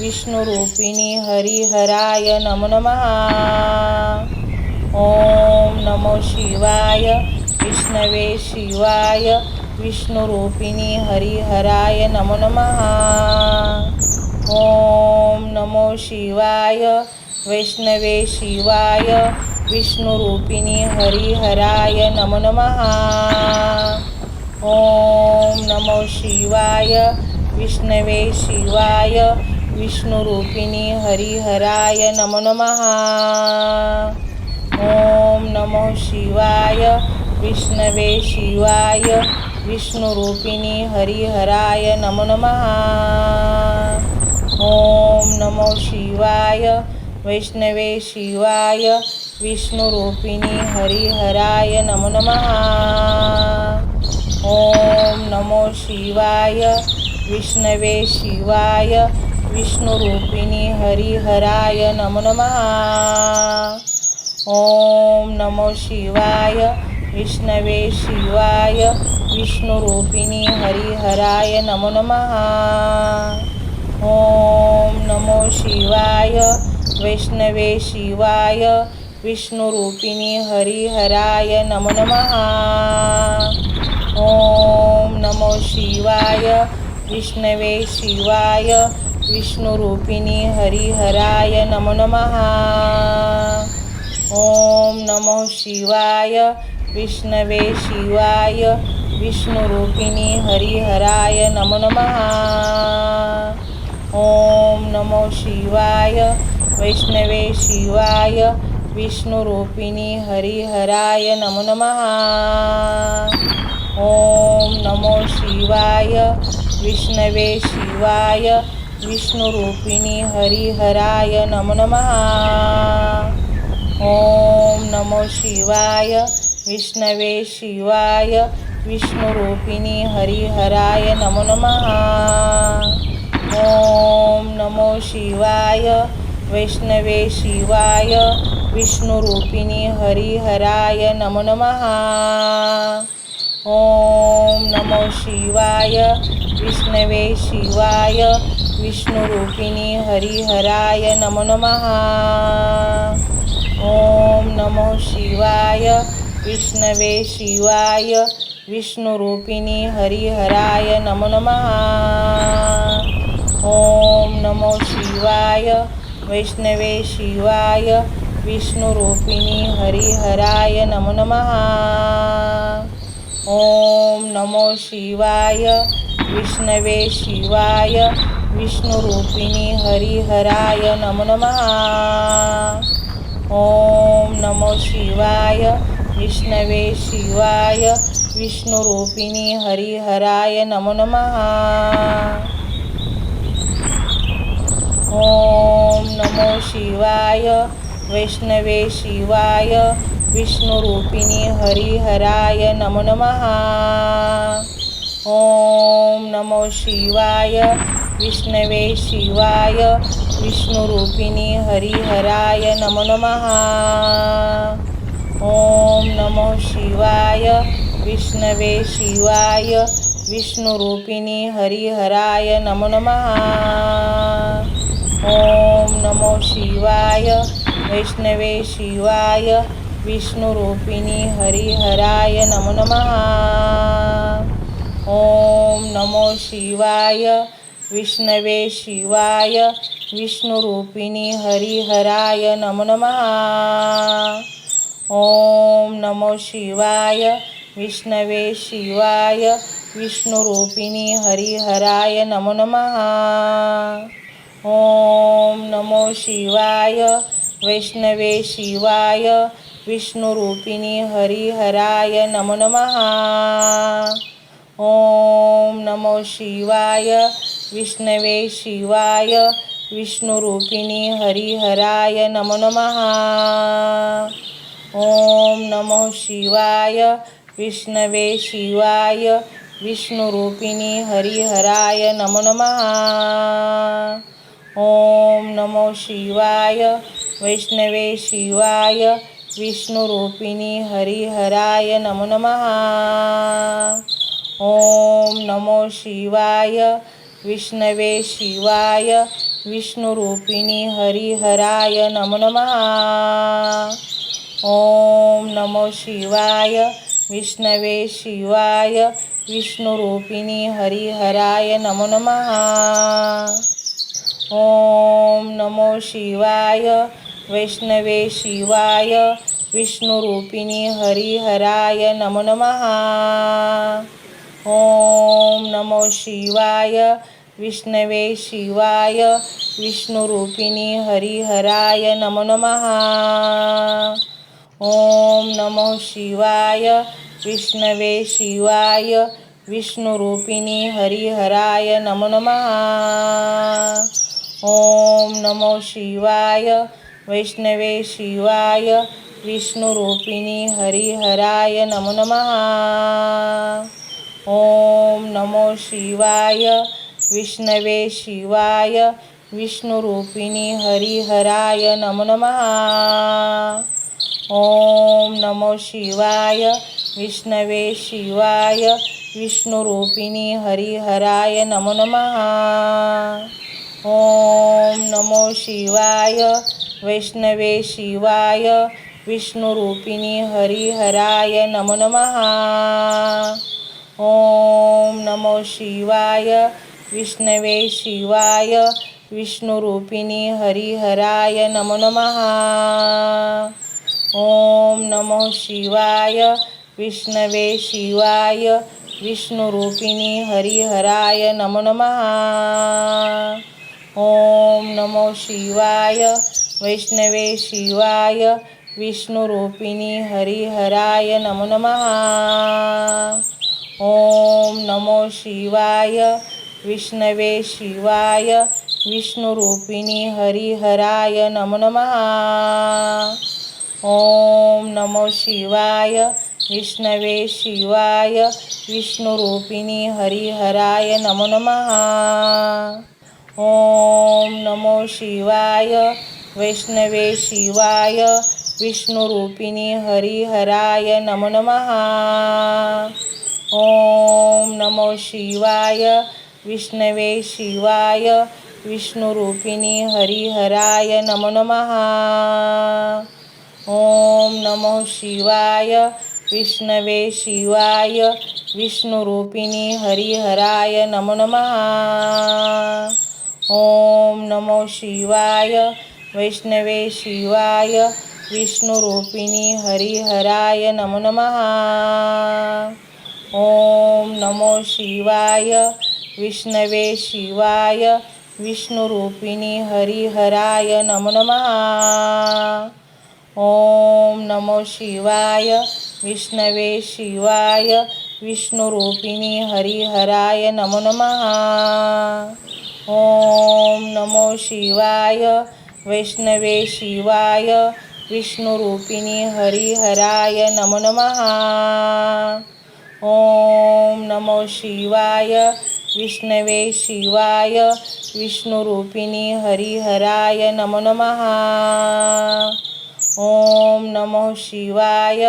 विष्णुरूपिणी हरिहराय नमो नमः। ओम नमो शिवाय विष्णवे शिवाय विष्णुरूपिणी हरिहराय नमो नमः। ओम नमो शिवाय वैष्णवे शिवाय विष्णुरूपिणी हरिहराय नमो नमः। ओम नमो शिवाय विष्णवे शिवाय विष्णुरूपिणी हरिहराय नमो नमः। ओम नमो शिवाय विष्णवे शिवाय विष्णुरूपिणी हरिहराय नमो नमः। ओम नमो शिवाय वैष्णवे शिवाय विष्णुरूपिणी हरिहराय नमो नमः। ओम नमो शिवाय विष्णवे शिवाय विष्णुरूपिणी हरिहराय नमो नमः। ओम नमो शिवाय विष्णवे शिवाय विष्णुरूपिणी हरिहराय नमो नमः। ओम नमो शिवाय वैष्णवे शिवाय विष्णुरूपिणी हरिहराय नमो नमः। ओम नमो शिवाय विष्णवे शिवाय विष्णुरूपिणी हरिहराय नमो नमः। ओम नमो शिवाय विष्णवे शिवाय विष्णुरूपिणी हरिहराय नमो नमः। ओम नमो शिवाय वैष्णवे शिवाय विष्णुरूपिणी हरिहराय नमो नमः। ओम नमो शिवाय विष्णवे शिवाय विष्णुरूपिणी हरिहराय नमो नमः। ओम नमो शिवाय विष्णवे शिवाय विष्णुरूपिणी हरिहराय नमो नमः। ओम नमो शिवाय वैष्णवे शिवाय विष्णुरूपिणी हरिहराय नमो नमः। ओम नमो शिवाय विष्णवे शिवाय विष्णुरूपिणी हरिहराय नमो नमः। ओम नमो शिवाय विष्णवे शिवाय विष्णुरूपिणी हरिहराय नमो नमः। ओम नमो शिवाय वैष्णवे शिवाय विष्णुरूपिणी हरिहराय नमो नमः। ओम नमो शिवाय विष्णवे शिवाय विष्णुरूपिणी हरिहराय नमो नमः। ओम नमो शिवाय विष्णवे शिवाय विष्णुरूपिणी हरिहराय नमो नमः। ओम नमो शिवाय वैष्णवे शिवाय विष्णुरूपिणी हरिहराय नमो नमः। ओम नमो शिवाय विष्णवे शिवाय विष्णुरूपिणी हरिहराय नमो नमः। ओम नमो शिवाय विष्णवे शिवाय विष्णुरूपिणी हरिहराय नमो नमः। ओम नमो शिवाय वैष्णवे शिवाय विष्णुरूपिणी हरिहराय नमो नमः। ओम नमो शिवाय विष्णवे शिवाय विष्णुरूपिणी हरिहराय नमो नमः। ओम नमो शिवाय विष्णवे शिवाय विष्णुरूपिणी हरिहराय नमो नमः। ओम नमो शिवाय वैष्णवे शिवाय विष्णुरूपिणी हरिहराय नमो नमः। ओम नमो शिवाय विष्णवे शिवाय विष्णुरूपिणी हरिहराय नमो नमः। ओम नमो शिवाय विष्णवे शिवाय विष्णुरूपिणी हरिहराय नमो नमः। ओम नमो शिवाय वैष्णवे शिवाय विष्णुरूपिणी हरिहराय नमो नमः। ओम नमो शिवाय विष्णवे शिवाय विष्णुरूपिणी हरिहराय नमो नमः। ओम नमो शिवाय विष्णवे शिवाय विष्णुरूपिणी हरिहराय नमो नमः। ओम नमो शिवाय वैष्णवे शिवाय विष्णुरूपिणी हरिहराय नमो नमः। ओम नमो शिवाय विष्णवे शिवाय विष्णुरूपिणी हरिहराय नमो नमः। ओम नमो शिवाय विष्णवे शिवाय विष्णुरूपिणी हरिहराय नमो नमः। ओम नमो शिवाय वैष्णवे शिवाय विष्णुरूपिणी हरिहराय नमो नमः। ओम नमो शिवाय विष्णवे शिवाय विष्णुरूपिणी हरिहराय नमो नमः। ओम नमो शिवाय विष्णवे शिवाय विष्णुरूपिणी हरिहराय नमो नमः। ओम नमो शिवाय वैष्णवे शिवाय विष्णुरूपिणी हरिहराय नमो नमः। ओम नमो शिवाय विष्णवे शिवाय विष्णुरूपिणी हरिहराय नमो नमः। ओम नमो शिवाय विष्णवे शिवाय विष्णुरूपिणी हरिहराय नमो नमः। ओम नमो शिवाय वैष्णवे शिवाय विष्णुरूपिणी हरिहराय नमो नमः। ओम नमो शिवाय विष्णवे शिवाय विष्णुरूपिणी हरिहराय नमो नमः। ओम नमो शिवाय विष्णवे शिवाय विष्णुरूपिणी हरिहराय नमो नमः। ओम नमो शिवाय वैष्णवे शिवाय विष्णुरूपिणी हरिहराय नमो नमः। ओम नमो शिवाय विष्णवे शिवाय विष्णुरूपिणी हरिहराय नमो नमः। ओम नमो शिवाय विष्णवे शिवाय विष्णुरूपिणी हरिहराय नमो नमः। ओम नमो शिवाय वैष्णवे शिवाय विष्णुरूपिणी हरिहराय नमो नमः। ओम नमो शिवाय विष्णवे शिवाय विष्णुरूपिणी हरिहराय नमो नमः। ओम नमो शिवाय विष्णवे शिवाय विष्णुरूपिणी हरिहराय नमो नमः। ओम नमो शिवाय वैष्णवे शिवाय विष्णुरूपिणी हरिहराय नमो नमः। ओम नमो शिवाय विष्णवे शिवाय विष्णुरूपिणी हरिहराय नमो नमः। ओम नमो शिवाय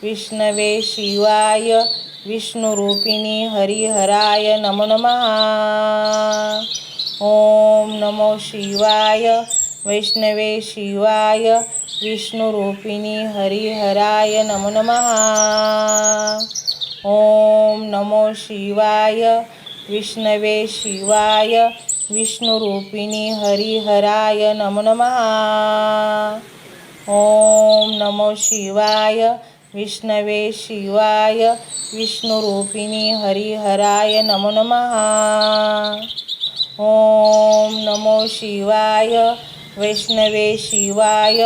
विष्णवे शिवाय विष्णुरूपिणी हरिहराय नमो नमः। ओम नमो शिवाय वैष्णवे शिवाय विष्णुरूपिणी हरिहराय नमो नमः। ओम नमो शिवाय विष्णवे शिवाय विष्णुरूपिणी हरिहराय नमो नमः। ओम नमो शिवाय विष्णवे शिवाय विष्णुरूपिणी हरिहराय नमो नमः। ओम नमो शिवाय वैष्णवे शिवाय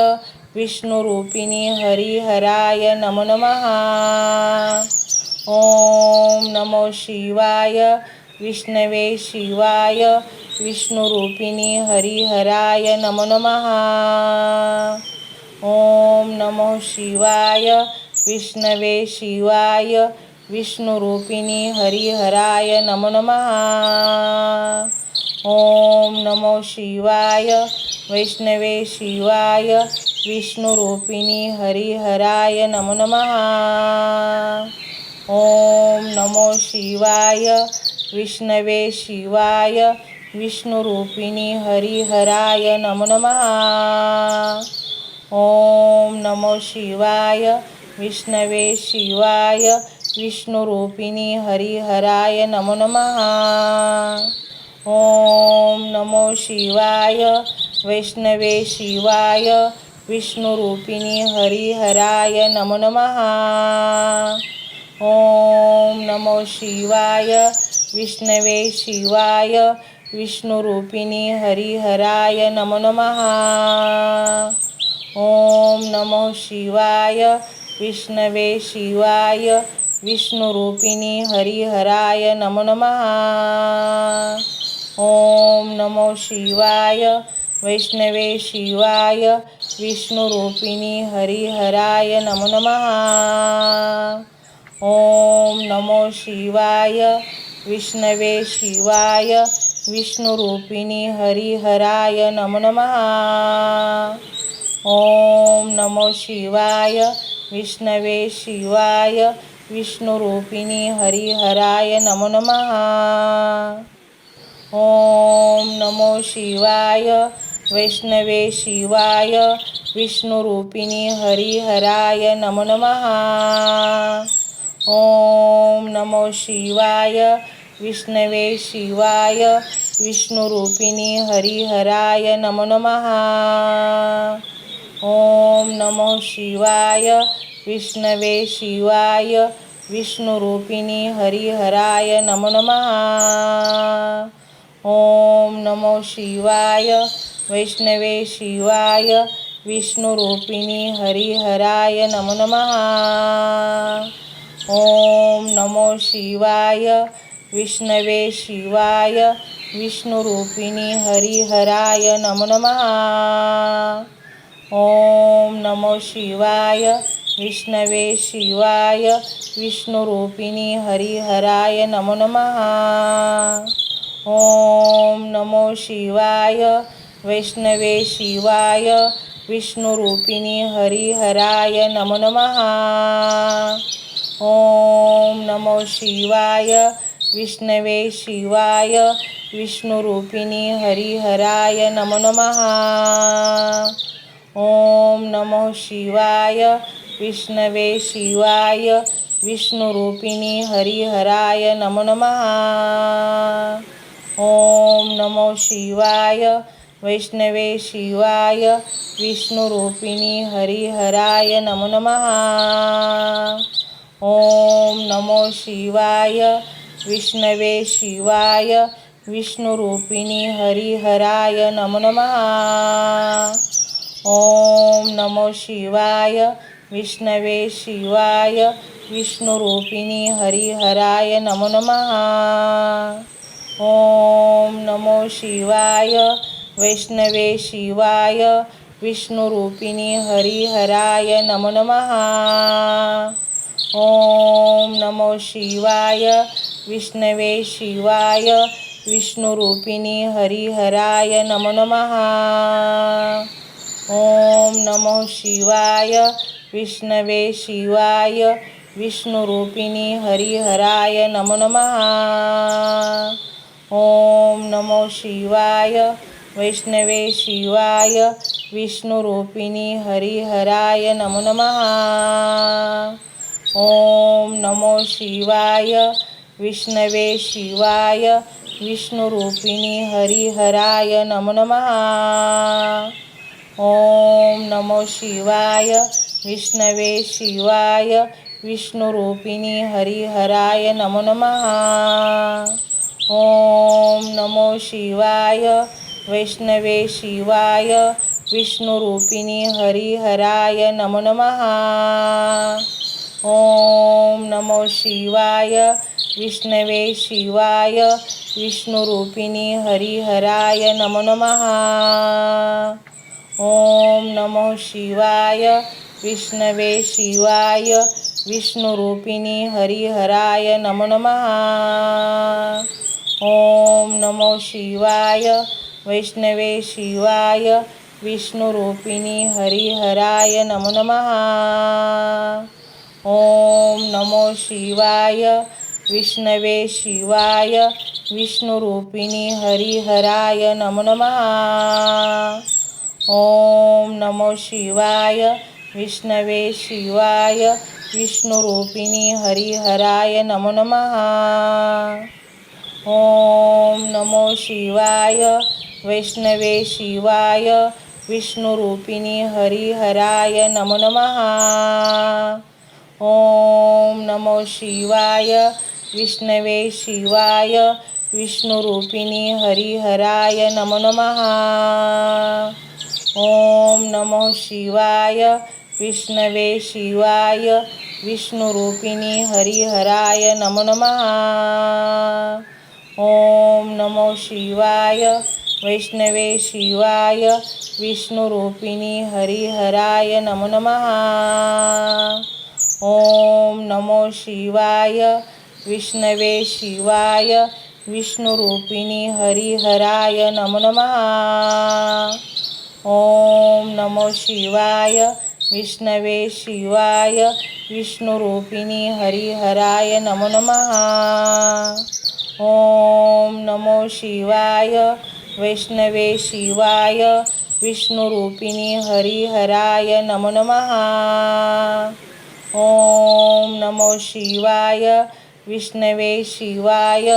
विष्णुरूपिणी हरिहराय नमो नमः। ओम नमो शिवाय विष्णवे शिवाय विष्णुरूपिणी हरिहराय नमो नमः। ओम नमो शिवाय विष्णवे शिवाय विष्णुरूपिणी हरिहराय नमो नमः। ओम नमो शिवाय वैष्णवे शिवाय विष्णुरूपिणी हरिहराय नमो नमः। ओम नमो शिवाय विष्णवे शिवाय विष्णुरूपिणी हरिहराय नमो नमः। ओम नमो शिवाय विष्णवे शिवाय विष्णुरूपिणी हरिहराय नमो नमः। ओम नमो शिवाय वैष्णवे शिवाय विष्णुरूपिणी हरिहराय नमो नमः। ओम नमो शिवाय विष्णवे शिवाय विष्णुरूपिणी हरिहराय नमो नमः। ओम नमो शिवाय विष्णवे शिवाय विष्णुरूपिणी हरिहराय नमो नमः। ओम नमो शिवाय वैष्णवे शिवाय विष्णुरूपिणी हरिहराय नमो नमः। ओम नमो शिवाय विष्णवे शिवाय विष्णुरूपिणी हरिहराय नमो नमः। ओम नमो शिवाय विष्णवे शिवाय विष्णुरूपिणी हरिहराय नमो नमः। ओम नमो शिवाय वैष्णवे शिवाय विष्णुरूपिणी हरिहराय नमो नमः। ओम नमो शिवाय विष्णवे शिवाय विष्णुरूपिणी हरिहराय नमो नमः। ओम नमो शिवाय विष्णवे शिवाय विष्णुरूपिणी हरिहराय नमो नमः। ओम नमो शिवाय वैष्णवे शिवाय विष्णुरूपिणी हरिहराय नमो नमः। ओम नमो शिवाय विष्णवे शिवाय विष्णुरूपिणी हरिहराय नमो नमः। ओम नमो शिवाय विष्णवे शिवाय विष्णुरूपिणी हरिहराय नमो नमः। ओम नमो शिवाय वैष्णवे शिवाय विष्णुरूपिणी हरिहराय नमो नमः। ओम नमो शिवाय विष्णवे शिवाय विष्णुरूपिणी हरिहराय नमो नमः। ओम नमो शिवाय विष्णवे शिवाय विष्णुरूपिणी हरिहराय नमो नमः। ओम नमो शिवाय वैष्णवे शिवाय विष्णुरूपिणी हरिहराय नमो नमः। ओम नमो शिवाय विष्णवे शिवाय विष्णुरूपिणी हरिहराय नमो नमः। ओम नमो शिवाय विष्णवे शिवाय विष्णुरूपिणी हरिहराय नमो नमः। ओम नमो शिवाय वैष्णवे शिवाय विष्णुरूपिणी हरिहराय नमो नमः। ओम नमो शिवाय विष्णवे शिवाय विष्णुरूपिणी हरिहराय नमो नमः। ओम नमो शिवाय विष्णवे शिवाय विष्णुरूपिणी हरिहराय नमो नमः। ओम नमो शिवाय वैष्णवे शिवाय विष्णुरूपिणी हरिहराय नमो नमः। ओम नमो शिवाय विष्णवे शिवाय विष्णुरूपिणी हरिहराय नमो नमः। ओम नमो शिवाय विष्णवे शिवाय विष्णुरूपिणी हरिहराय नमो नमः। ओम नमो शिवाय वैष्णवे शिवाय विष्णुरूपिणी हरिहराय नमो नमः। ओम नमो शिवाय विष्णवे शिवाय विष्णुरूपिणी हरिहराय नमो नमः। ओम नमो शिवाय विष्णवे शिवाय विष्णुरूपिणी हरिहराय नमो नमः। ओम नमो शिवाय वैष्णवे शिवाय विष्णुरूपिणी हरिहराय नमो नमः। ओम नमो शिवाय विष्णवे शिवाय विष्णुरूपिणी हरिहराय नमो नमः। ओम नमो शिवाय विष्णवे शिवाय विष्णुरूपिणी हरिहराय नमो नमः। ओम नमो शिवाय वैष्णवे शिवाय विष्णुरूपिणी हरिहराय नमो नमः। ओम नमो शिवाय विष्णवे शिवाय विष्णुरूपिणी हरिहराय नमो नमः। ओम नमो शिवाय विष्णवे शिवाय विष्णुरूपिणी हरिहराय नमो नमः। ओम नमो शिवाय वैष्णवे शिवाय विष्णुरूपिणी हरिहराय नमो नमः। ओम नमो शिवाय विष्णवे शिवाय विष्णुरूपिणी हरिहराय नमो नमः। ओम नमो शिवाय विष्णवे शिवाय विष्णुरूपिणी हरिहराय नमो नमः। ओम नमो शिवाय वैष्णवे शिवाय विष्णुरूपिणी हरिहराय नमो नमः। ओम नमो शिवाय विष्णवे शिवाय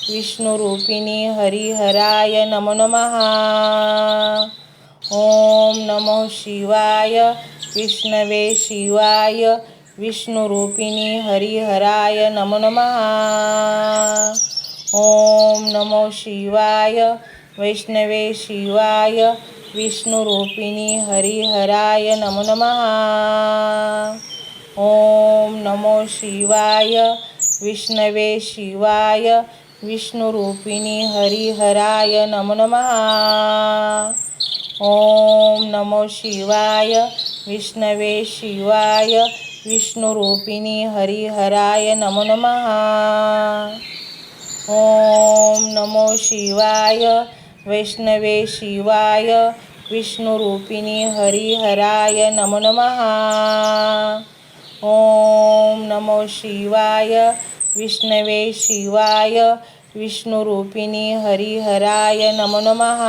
विष्णुरूपिणी हरिहराय नमो नमः। ओम नमो शिवाय विष्णवे शिवाय विष्णुरूपिणी हरिहराय नमो नमः। ओम नमो शिवाय वैष्णवे शिवाय विष्णुरूपिणी हरिहराय नमो नमः। ओम नमो शिवाय विष्णवे शिवाय विष्णुरूपिणी हरिहराय नमो नमः। ओम नमो शिवाय विष्णवे शिवाय विष्णुरूपिणी हरिहराय नमो नमः। ओम नमो शिवाय वैष्णवे शिवाय विष्णुरूपिणी हरिहराय नमो नमः। ओम नमो शिवाय विष्णवे शिवाय विष्णुरूपिणी हरिहराय नमो नमः.